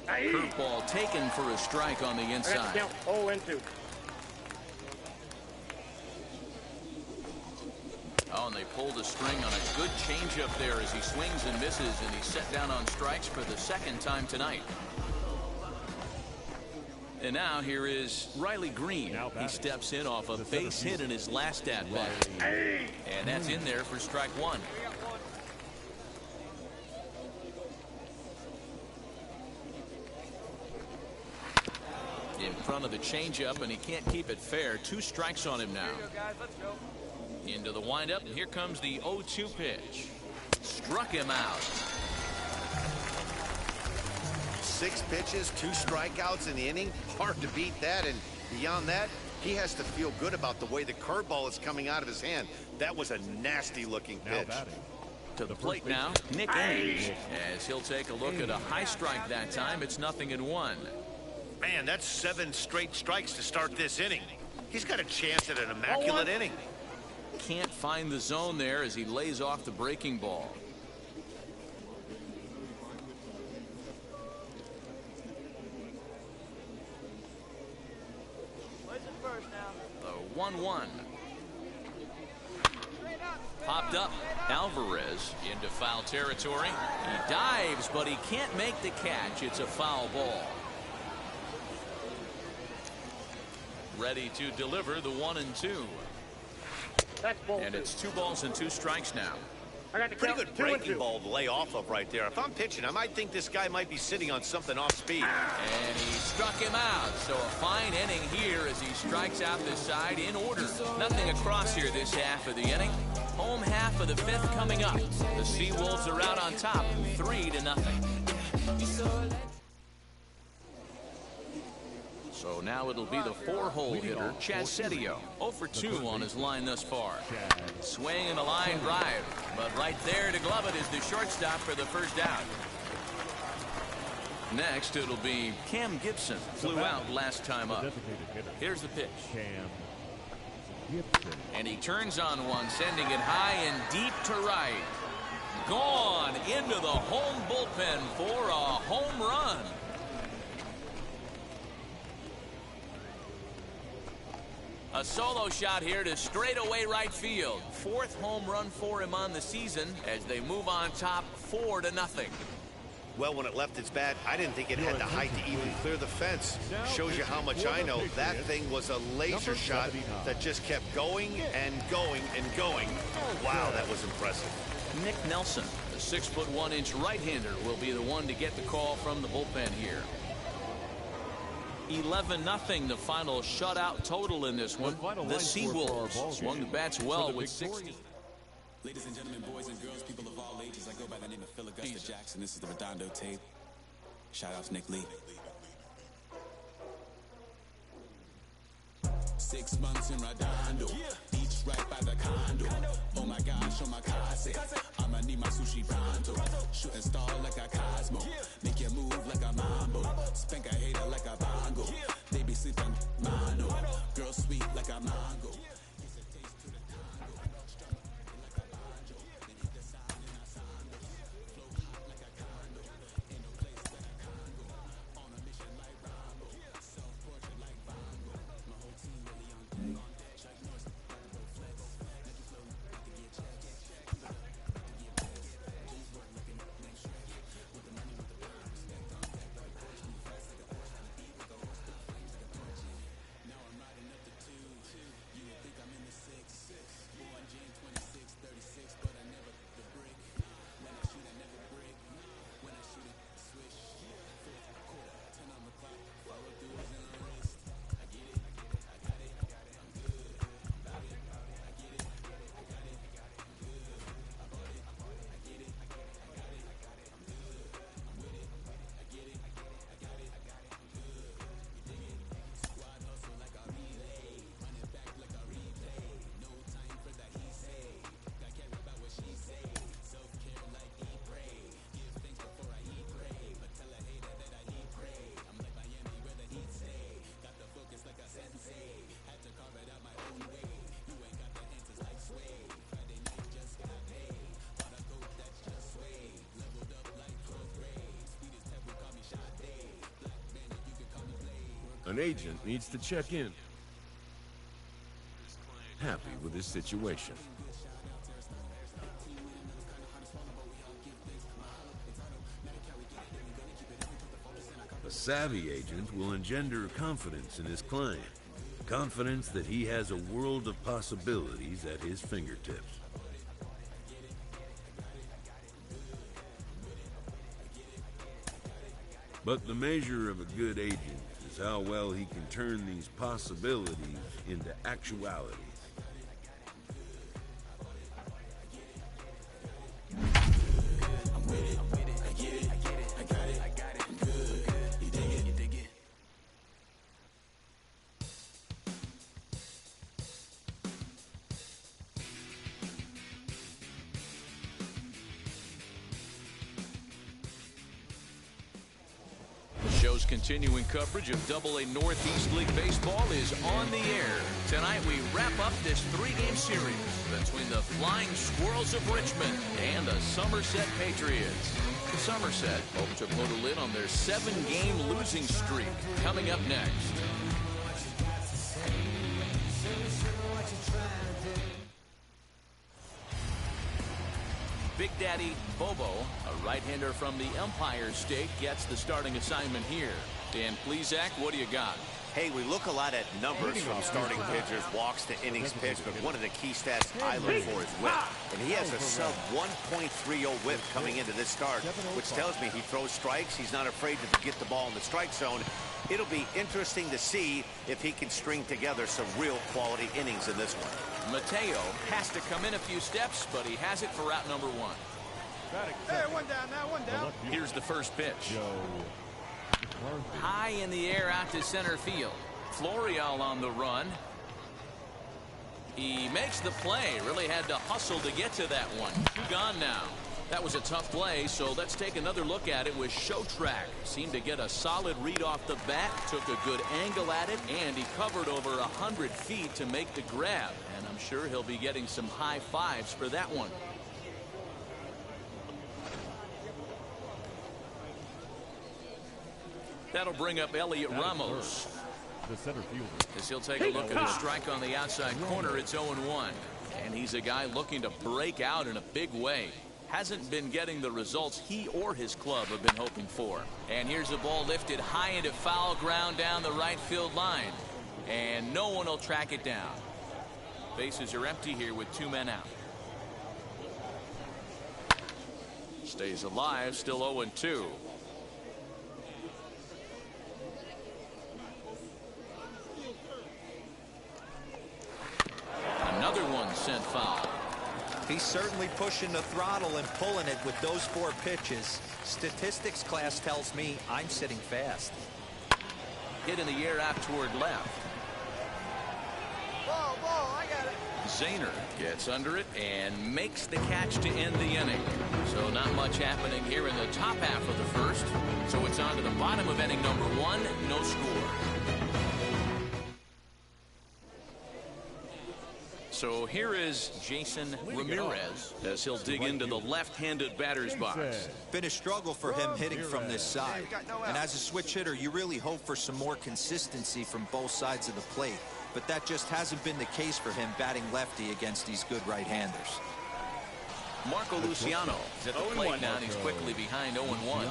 Curveball taken for a strike on the inside. 0-2. Oh, and they pulled a string on a good changeup there as he swings and misses, and he's set down on strikes for the second time tonight. And now here is Riley Green. He steps in off a base hit in his last at-bat. And that's in there for strike 1. In front of the changeup, and he can't keep it fair. 2 strikes on him now. Into the windup, and here comes the 0-2 pitch. Struck him out. 6 pitches, 2 strikeouts in the inning. Hard to beat that, and beyond that, he has to feel good about the way the curveball is coming out of his hand. That was a nasty-looking pitch. To the plate now, Nick Age, as he'll take a look at a high strike that time. It's 0-1. Man, that's 7 straight strikes to start this inning. He's got a chance at an immaculate inning. Can't find the zone there as he lays off the breaking ball. The 1-1. Popped up. Alvarez into foul territory. He dives, but he can't make the catch. It's a foul ball. Ready to deliver the 1-2. And it's 2 balls and 2 strikes now. Pretty good breaking ball to lay off of right there. If I'm pitching, I might think this guy might be sitting on something off speed. And he struck him out. So a fine inning here as he strikes out this side in order. Nothing across here this half of the inning. Home half of the 5th coming up. The Seawolves are out on top, 3-0. So now it'll be the 4-hole hitter, Chad Setio. 0 for 2 on his line thus far. Swing and a line drive. But right there to glove it is the shortstop for the first out. Next, it'll be Cam Gibson. Flew out last time up. Here's the pitch. And he turns on one, sending it high and deep to right. Gone into the home bullpen for a home run. A solo shot here to straightaway right field. 4th home run for him on the season as they move on top 4-0. Well, when it left its bat, I didn't think it had the height to even clear the fence. Shows you how much I know. That thing was a laser shot that just kept going and going and going. Wow, that was impressive. Nick Nelson, the 6'1" right-hander, will be the one to get the call from the bullpen here. 11-0 the final shutout total in this one. The Seawolves swung the bats well with 16. Ladies and gentlemen, boys and girls, people of all ages, I go by the name of Phil Augusta Jackson. This is the Redondo tape. Shout out to Nick Lee. 6 months in Redondo, beach right by the condo. Oh my gosh, oh my casa. I'ma need my sushi pronto. Shooting star like a Cosmo. Make you move like a mambo. Spank a hater like a bongo. They be sleeping mono. Girl sweet like a mango. An agent needs to check in. Happy with his situation. A savvy agent will engender confidence in his client. Confidence that he has a world of possibilities at his fingertips. But the measure of a good agent is how well he can turn these possibilities into actualities. Show's continuing coverage of AA Northeast League Baseball is on the air. Tonight we wrap up this 3-game series between the Flying Squirrels of Richmond and the Somerset Patriots. The Somerset hope to put a lid on their 7-game losing streak. Coming up next. Big Daddy Bobo, a right-hander from the Empire State, gets the starting assignment here. Dan Plesac, what do you got? Hey, we look a lot at numbers from starting pitchers, walks to innings pitched, but one of the key stats I look for is whip. And he has a sub 1.30 whip coming into this start, which tells me he throws strikes. He's not afraid to get the ball in the strike zone. It'll be interesting to see if he can string together some real quality innings in this one. Mateo has to come in a few steps, but he has it for out number 1. Hey, one down now, one down. Here's the first pitch. High in the air out to center field. Florial on the run. He makes the play. Really had to hustle to get to that one. Gone now. That was a tough play, so let's take another look at it with Showtrack. Seemed to get a solid read off the bat, took a good angle at it, and he covered over 100 feet to make the grab. And I'm sure he'll be getting some high fives for that one. That'll bring up Elliot Ramos. The center fielder. As he'll take a look at his strike on the outside corner, it's 0-1. And he's a guy looking to break out in a big way. Hasn't been getting the results he or his club have been hoping for. And here's a ball lifted high into foul ground down the right field line. And no one will track it down. Bases are empty here with 2 men out. Stays alive, still 0-2. Another one sent foul. He's certainly pushing the throttle and pulling it with those 4 pitches. Statistics class tells me I'm sitting fast. Hit in the air out toward left. Whoa, I got it. Zahner gets under it and makes the catch to end the inning. So not much happening here in the top half of the first. So it's on to the bottom of inning number 1. No score. So here is Jason Ramirez as he'll dig into the left-handed batter's box. Been a struggle for him hitting from this side. And as a switch hitter, you really hope for some more consistency from both sides of the plate. But that just hasn't been the case for him batting lefty against these good right-handers. Marco Luciano is at the plate now, and he's quickly behind 0-1.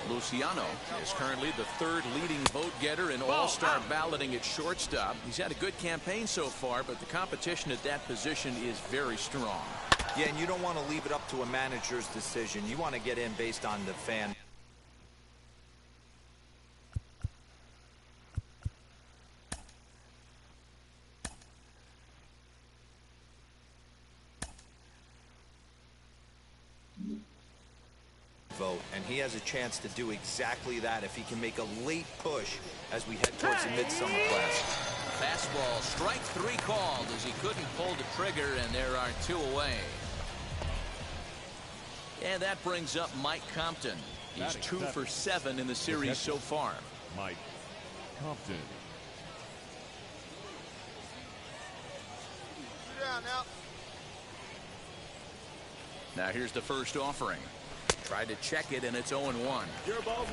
Luciano is currently the 3rd leading vote getter in all-star balloting at shortstop. He's had a good campaign so far, but the competition at that position is very strong. Yeah, and you don't want to leave it up to a manager's decision. You want to get in based on the fan. Vote, and he has a chance to do exactly that if he can make a late push as we head towards the midsummer class. Fastball, strike 3 called as he couldn't pull the trigger, and there are 2 away. And that brings up Mike Compton. He's 2 for 7 in the series so far. Mike Compton. Down now. Now here's the first offering. Tried to check it, and it's 0-1. Your ball.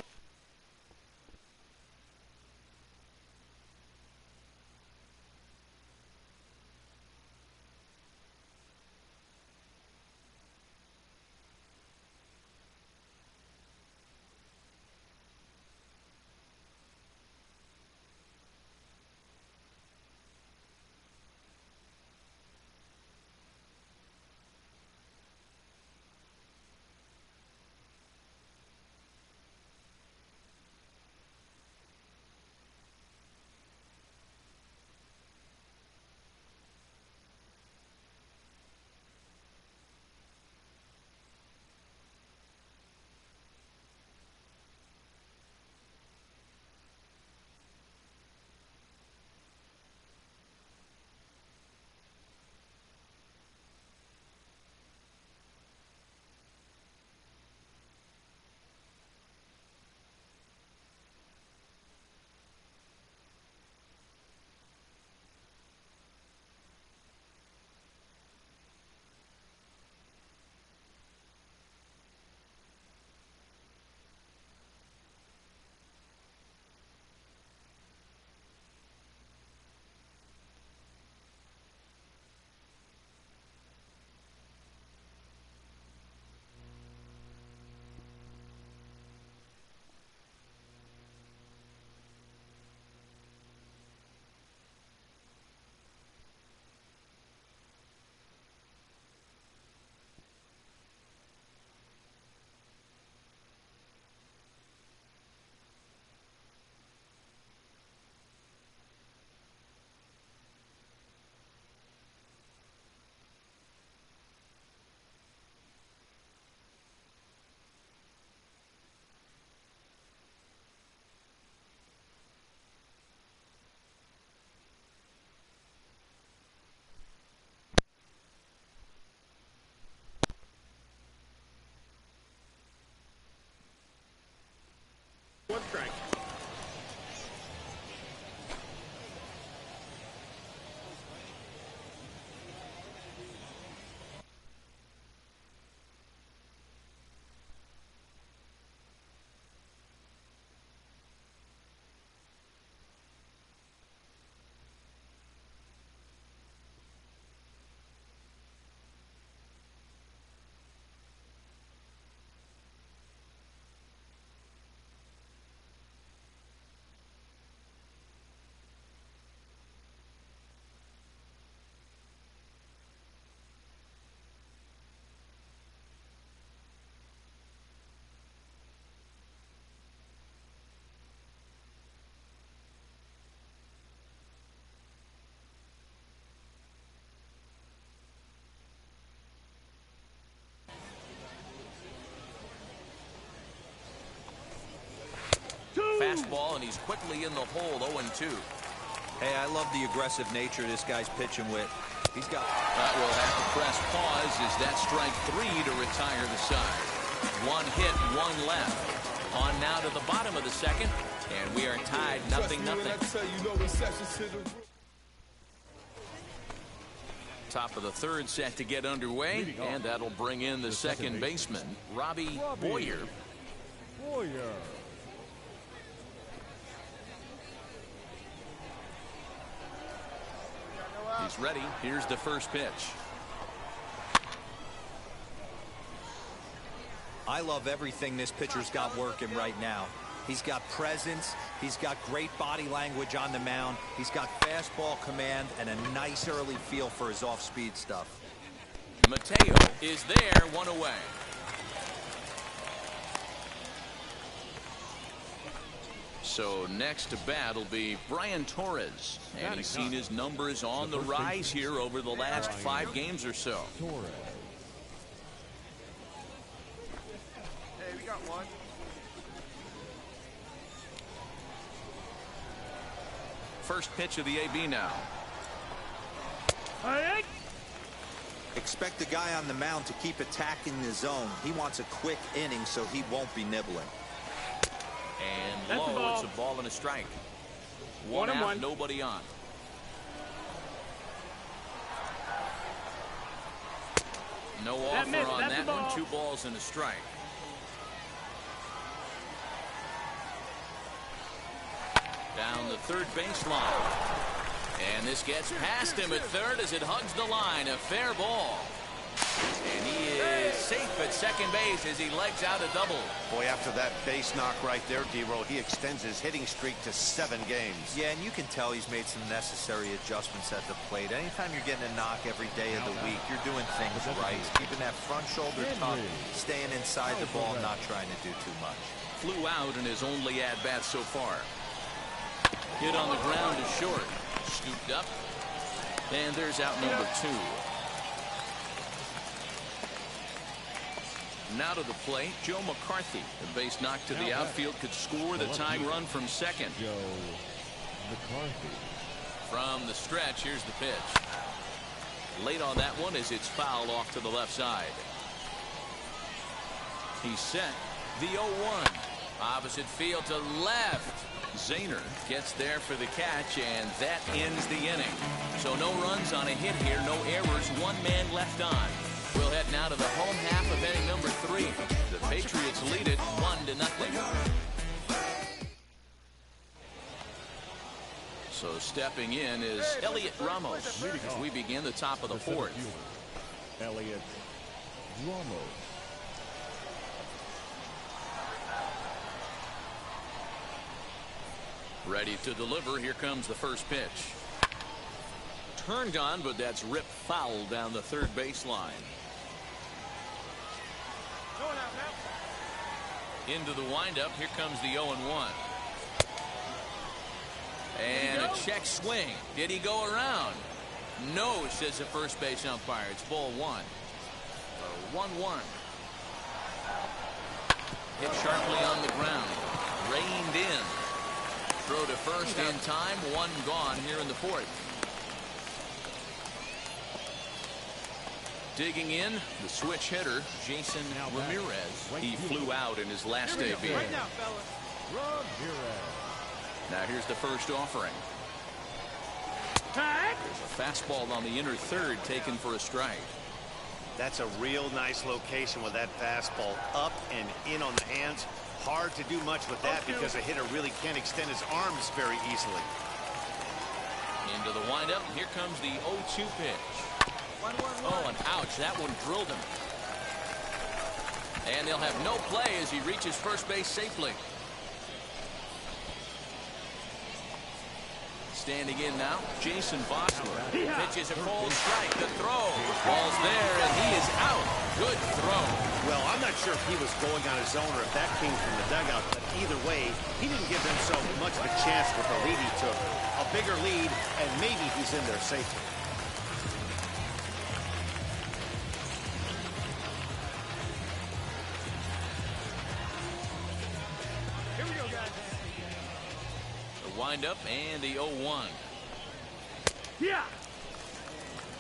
fastball, and he's quickly in the hole, 0-2. Hey, I love the aggressive nature this guy's pitching with. He's got... That will have to press pause as that strike 3 to retire the side. 1 hit, 1 left. On now to the bottom of the second, and we are tied 0-0. Top of the third set to get underway, and that'll bring in the second baseman, Robbie Boyer. He's ready. Here's the first pitch. I love everything this pitcher's got working right now. He's got presence. He's got great body language on the mound. He's got fastball command and a nice early feel for his off-speed stuff. Mateo is there, 1 away. So next to bat will be Brian Torres, and he's seen his numbers on the rise here over the last 5 games or so. Hey, we got one. First pitch of the AB now. Expect the guy on the mound to keep attacking the zone. He wants a quick inning so he won't be nibbling. And low, it's a ball and a strike. 1 out, nobody on. No offer on that one. 2 balls and a strike. Down the third baseline. And this gets past him at third as it hugs the line. A fair ball. And he is safe at second base as he legs out a double. Boy, after that base knock right there, D-Roll, he extends his hitting streak to 7 games. Yeah, and you can tell he's made some necessary adjustments at the plate. Anytime you're getting a knock every day of the week, you're doing things right. Keeping that front shoulder tucked, staying inside the ball, not trying to do too much. Flew out in his only at-bat so far. Hit on the ground to short. Scooped up. And there's out number 2. Now to the plate, Joe McCarthy. The base knock to the outfield could score the tying run from second. Joe McCarthy. From the stretch, here's the pitch. Late on that one as it's fouled off to the left side. He's set. The 0-1. Opposite field to left. Zahner gets there for the catch, and that ends the inning. So no runs on a hit here, no errors, 1 man left on. We'll head now to the home half of inning number 3. The Patriots lead it 1-0. So stepping in is Elliot Ramos as we begin the top of the 4th. Elliot Ramos. Ready to deliver. Here comes the first pitch. Turned on, but that's ripped foul down the third baseline. Into the windup. Here comes the 0-1. And a check swing. Did he go around? No, says the first base umpire. It's ball 1. 1-1. Hit sharply on the ground. Reined in. Throw to first in time. 1 gone here in the 4th. Digging in, the switch hitter, Jason Ramirez. He flew out in his last AB. Right now, fellas. Now here's the first offering. There's a fastball on the inner third taken for a strike. That's a real nice location with that fastball up and in on the hands. Hard to do much with that because a hitter really can't extend his arms very easily. Into the windup. Here comes the 0-2 pitch. Oh, and ouch, that one drilled him. And they'll have no play as he reaches first base safely. Standing in now, Jason Bosler. Pitches a cold strike. The throw. Ball's there, and he is out. Good throw. Well, I'm not sure if he was going on his own or if that came from the dugout, but either way, he didn't give himself much of a chance with the lead he took. A bigger lead, and maybe he's in there safely. windup and the 0-1. Yeah.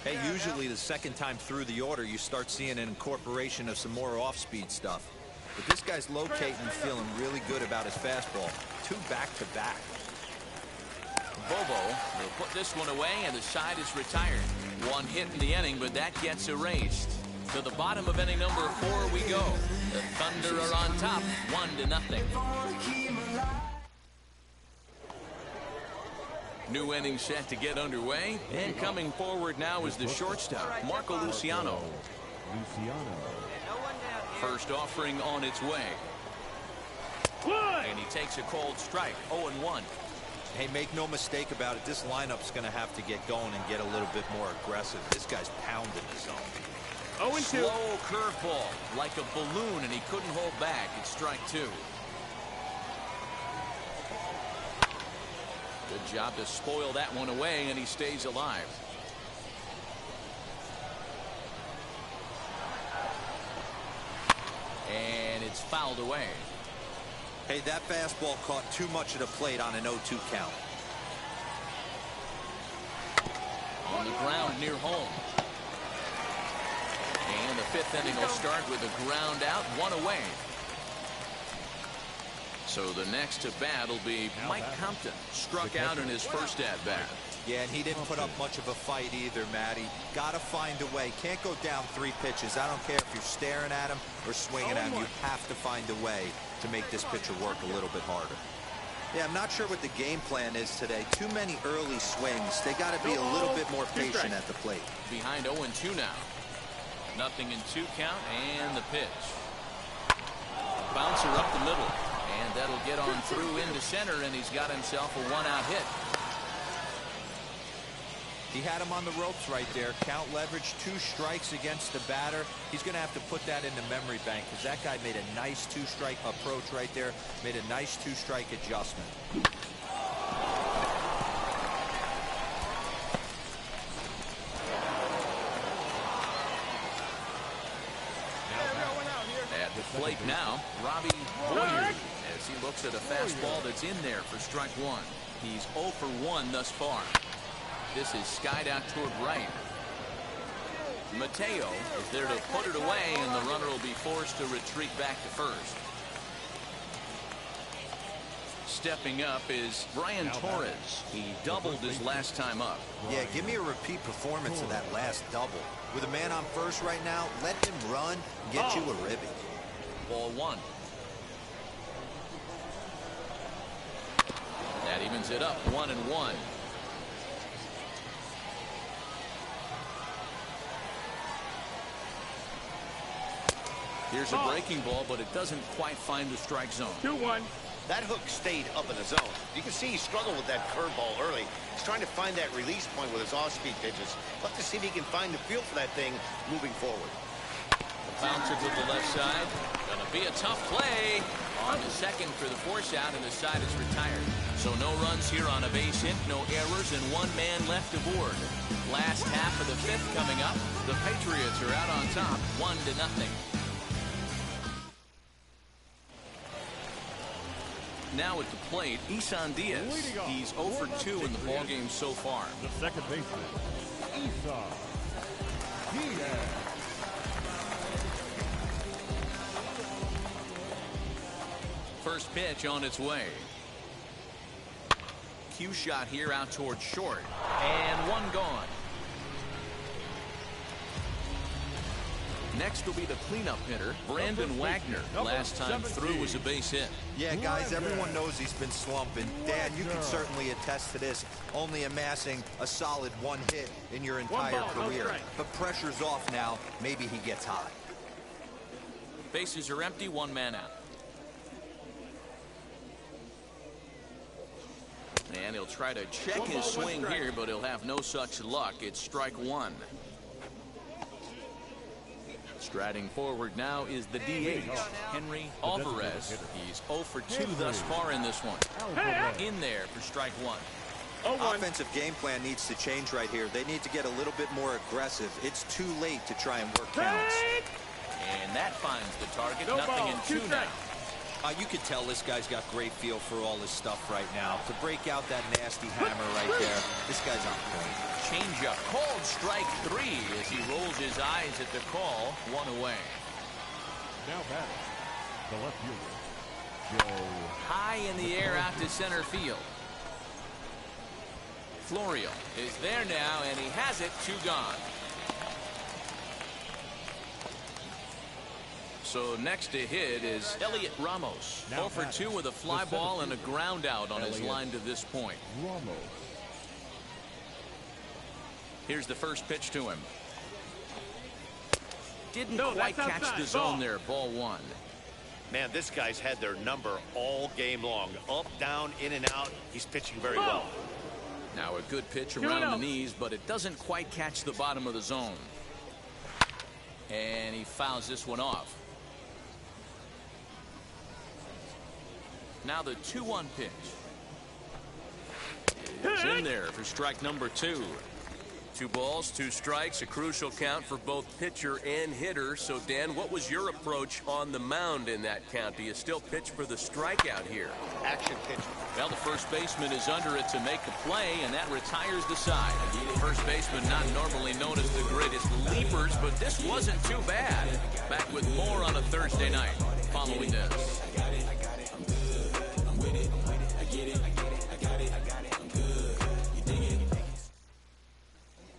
Hey, usually the second time through the order, you start seeing an incorporation of some more off-speed stuff. But this guy's locating and feeling really good about his fastball. 2 back-to-back. Bobo will put this one away, and the side is retired. 1 hit in the inning, but that gets erased. To the bottom of inning number 4 we go. The Thunder are on top, 1-0. New inning set to get underway, and coming forward now is the shortstop, Marco Luciano. First offering on its way. And he takes a cold strike, 0-1. Hey, make no mistake about it, this lineup's going to have to get going and get a little bit more aggressive. This guy's pounding the zone. 0-2. Slow curveball, like a balloon, and he couldn't hold back. It's strike 2. Good job to spoil that one away, and he stays alive. And it's fouled away. Hey, that fastball caught too much of the plate on an 0-2 count. On the ground near home. And the 5th inning will start with a ground out, 1 away. So the next to bat will be Mike Compton. Struck out in his first at-bat. Yeah, and he didn't put up much of a fight either, Matty. Got to find a way. Can't go down 3 pitches. I don't care if you're staring at him or swinging at him. You have to find a way to make this pitcher work a little bit harder. Yeah, I'm not sure what the game plan is today. Too many early swings. They got to be a little bit more patient at the plate. Behind 0-2 now. 0-2 count, and the pitch. Bouncer up the middle. And that'll get on through into center, and he's got himself a 1-out hit. He had him on the ropes right there. Count leverage, 2 strikes against the batter. He's going to have to put that in the memory bank because that guy made a nice 2-strike approach right there. Made a nice 2-strike adjustment. At the plate now, Robbie Boyer, as he looks at a fastball that's in there for strike 1. He's 0 for 1 thus far. This is skied out toward right. Mateo is there to put it away, and the runner will be forced to retreat back to first. Stepping up is Brian Torres. He doubled his last time up. Yeah, give me a repeat performance of that last double. With a man on first right now, let him run and get you a ribby. Ball 1. That evens it up, 1-1. Here's a breaking ball, but it doesn't quite find the strike zone. 2-1. That hook stayed up in the zone. You can see he struggled with that curveball early. He's trying to find that release point with his off-speed pitches. Love to see if he can find the feel for that thing moving forward. The bouncer to the left side. Gonna be a tough play. On the second for the force out, and the side is retired. So no runs here on a base hit, no errors, and 1 man left aboard. Last half of the 5th coming up. The Patriots are out on top, 1-0. Now at the plate, Isan Diaz. He's 0 for 2 in the ballgame so far. The second baseman, Isan Diaz. First pitch on its way. Cue shot here out toward short. And 1 gone. Next will be the cleanup hitter, Brandon Wagner. Last time through was a base hit. Yeah, guys, everyone knows he's been slumping. Dan, you can certainly attest to this, only amassing a solid 1 hit in your entire career. But pressure's off now. Maybe he gets hot. Bases are empty, 1 man out. And he'll try to check his swing here, but he'll have no such luck. It's strike 1. Striding forward now is the DH, Henry Alvarez. He's 0 for 2 thus far in this one. In there for strike 1. Offensive game plan needs to change right here. They need to get a little bit more aggressive. It's too late to try and work counts. And that finds the target. Nothing in 2 now. You can tell this guy's got great feel for all this stuff right now. To break out that nasty hammer right there, this guy's on point. Changeup, called strike 3 as he rolls his eyes at the call. 1 away. Now batting, the left fielder, Joe. High in the air out to center field. Florio is there now, and he has it. 2 gone. So next to hit is Elliot Ramos. 0 for 2 with a fly ball and a ground out on his line to this point. Ramos. Here's the first pitch to him. Didn't quite catch the zone there. Ball 1. Man, this guy's had their number all game long. Up, down, in and out. He's pitching very well. Now a good pitch around the knees, but it doesn't quite catch the bottom of the zone. And he fouls this one off. Now the 2-1 pitch. It's in there for strike number 2. 2 balls, 2 strikes, a crucial count for both pitcher and hitter. So, Dan, what was your approach on the mound in that count? Do you still pitch for the strikeout here? Action pitch. Well, the first baseman is under it to make a play, and that retires the side. First baseman not normally known as the greatest leapers, but this wasn't too bad. Back with more on a Thursday night following this.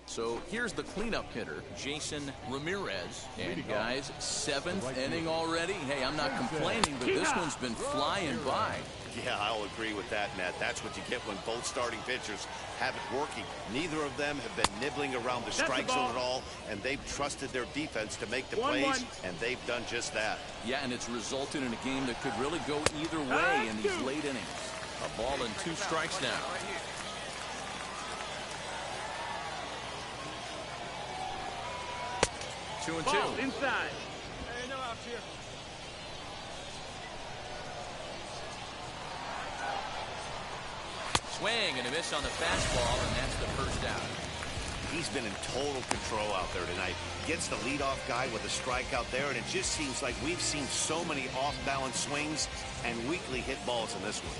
So here's the cleanup hitter, Jason Ramirez. And guys, 7th inning already. Hey, I'm not complaining, but this one's been flying by. Yeah, I'll agree with that, Matt. That's what you get when both starting pitchers have it working. Neither of them have been nibbling around the strike zone at all, and they've trusted their defense to make the plays, and they've done just that. Yeah, and it's resulted in a game that could really go either way in these late innings. A ball and 2 strikes now. Two and 2. Inside. Hey, no outs here. Swing and a miss on the fastball, and that's the first out. He's been in total control out there tonight. Gets the leadoff guy with a strikeout there, and it just seems like we've seen so many off-balance swings and weakly hit balls in this one.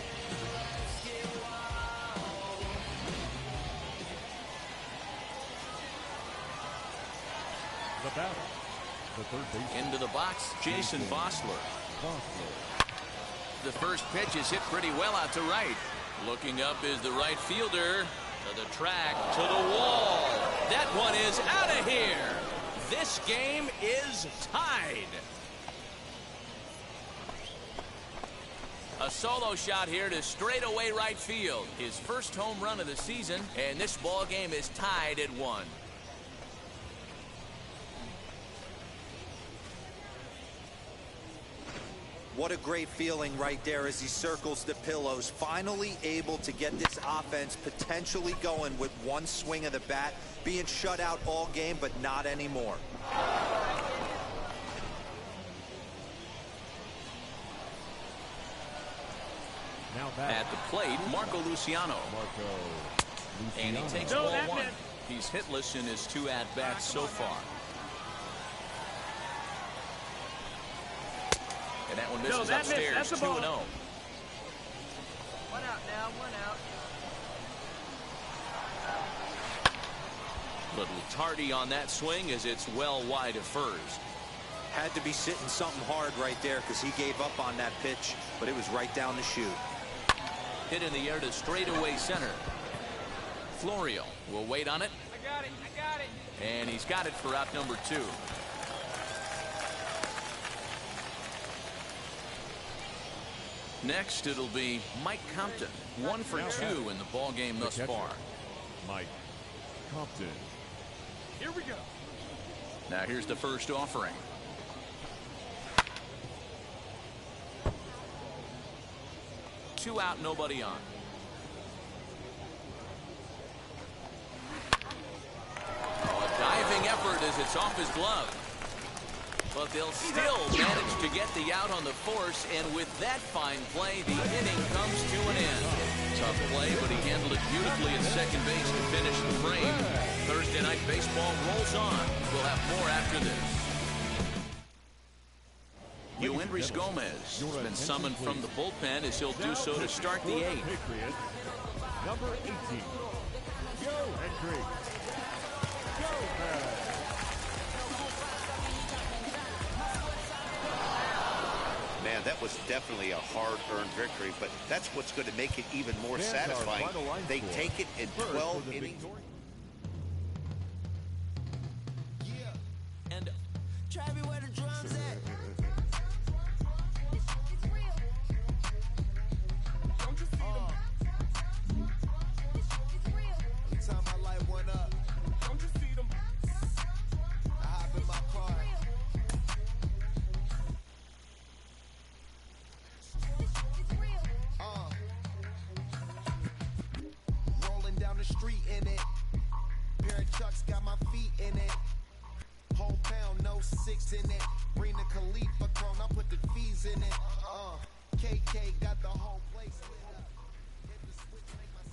The batter, the third baseman. Into the box, Jason Vossler. The first pitch is hit pretty well out to right. Looking up is the right fielder. To the track, to the wall. That one is out of here. This game is tied. A solo shot here to straightaway right field. His first home run of the season, and this ball game is tied at 1. What a great feeling right there as he circles the pillows. Finally able to get this offense potentially going with 1 swing of the bat. Being shut out all game, but not anymore. Now back. At the plate, Marco Luciano. And he takes ball 1. He's hitless in his 2 at-bats so far. And that one misses upstairs. 2-0. 1 out now, 1 out. Little tardy on that swing as it's well wide of first. Had to be sitting something hard right there because he gave up on that pitch, but it was right down the chute. Hit in the air to straightaway center. Florio will wait on it. I got it. And he's got it for out number 2. Next, it'll be Mike Compton. 1 for 2 in the ball game thus far. Mike Compton. Here we go. Now here's the first offering. Two out, nobody on. Oh, a diving effort as it's off his glove. But they'll still manage to get the out on the force, and with that fine play, the inning comes to an end. Tough play, but he handled it beautifully at second base to finish the frame. Thursday Night Baseball rolls on. We'll have more after this. Yuendrys Gomez has been summoned from the bullpen as he'll do so to start the eighth. Patriots, number 18, Yankee Fever. Man, that was definitely a hard-earned victory, but that's what's going to make it even more satisfying. They take it in 12 innings. And Travis, where the drums at? Don't you see them? Every time I light one up, don't you see them? I hop in my car. Rolling down the street in it. Pair of Chucks got my feet in it. Whole pound, no 6 in it. Bring the Khalifa chrome, I put the fees in it. KK got the whole place lit up. Hit the switch, make my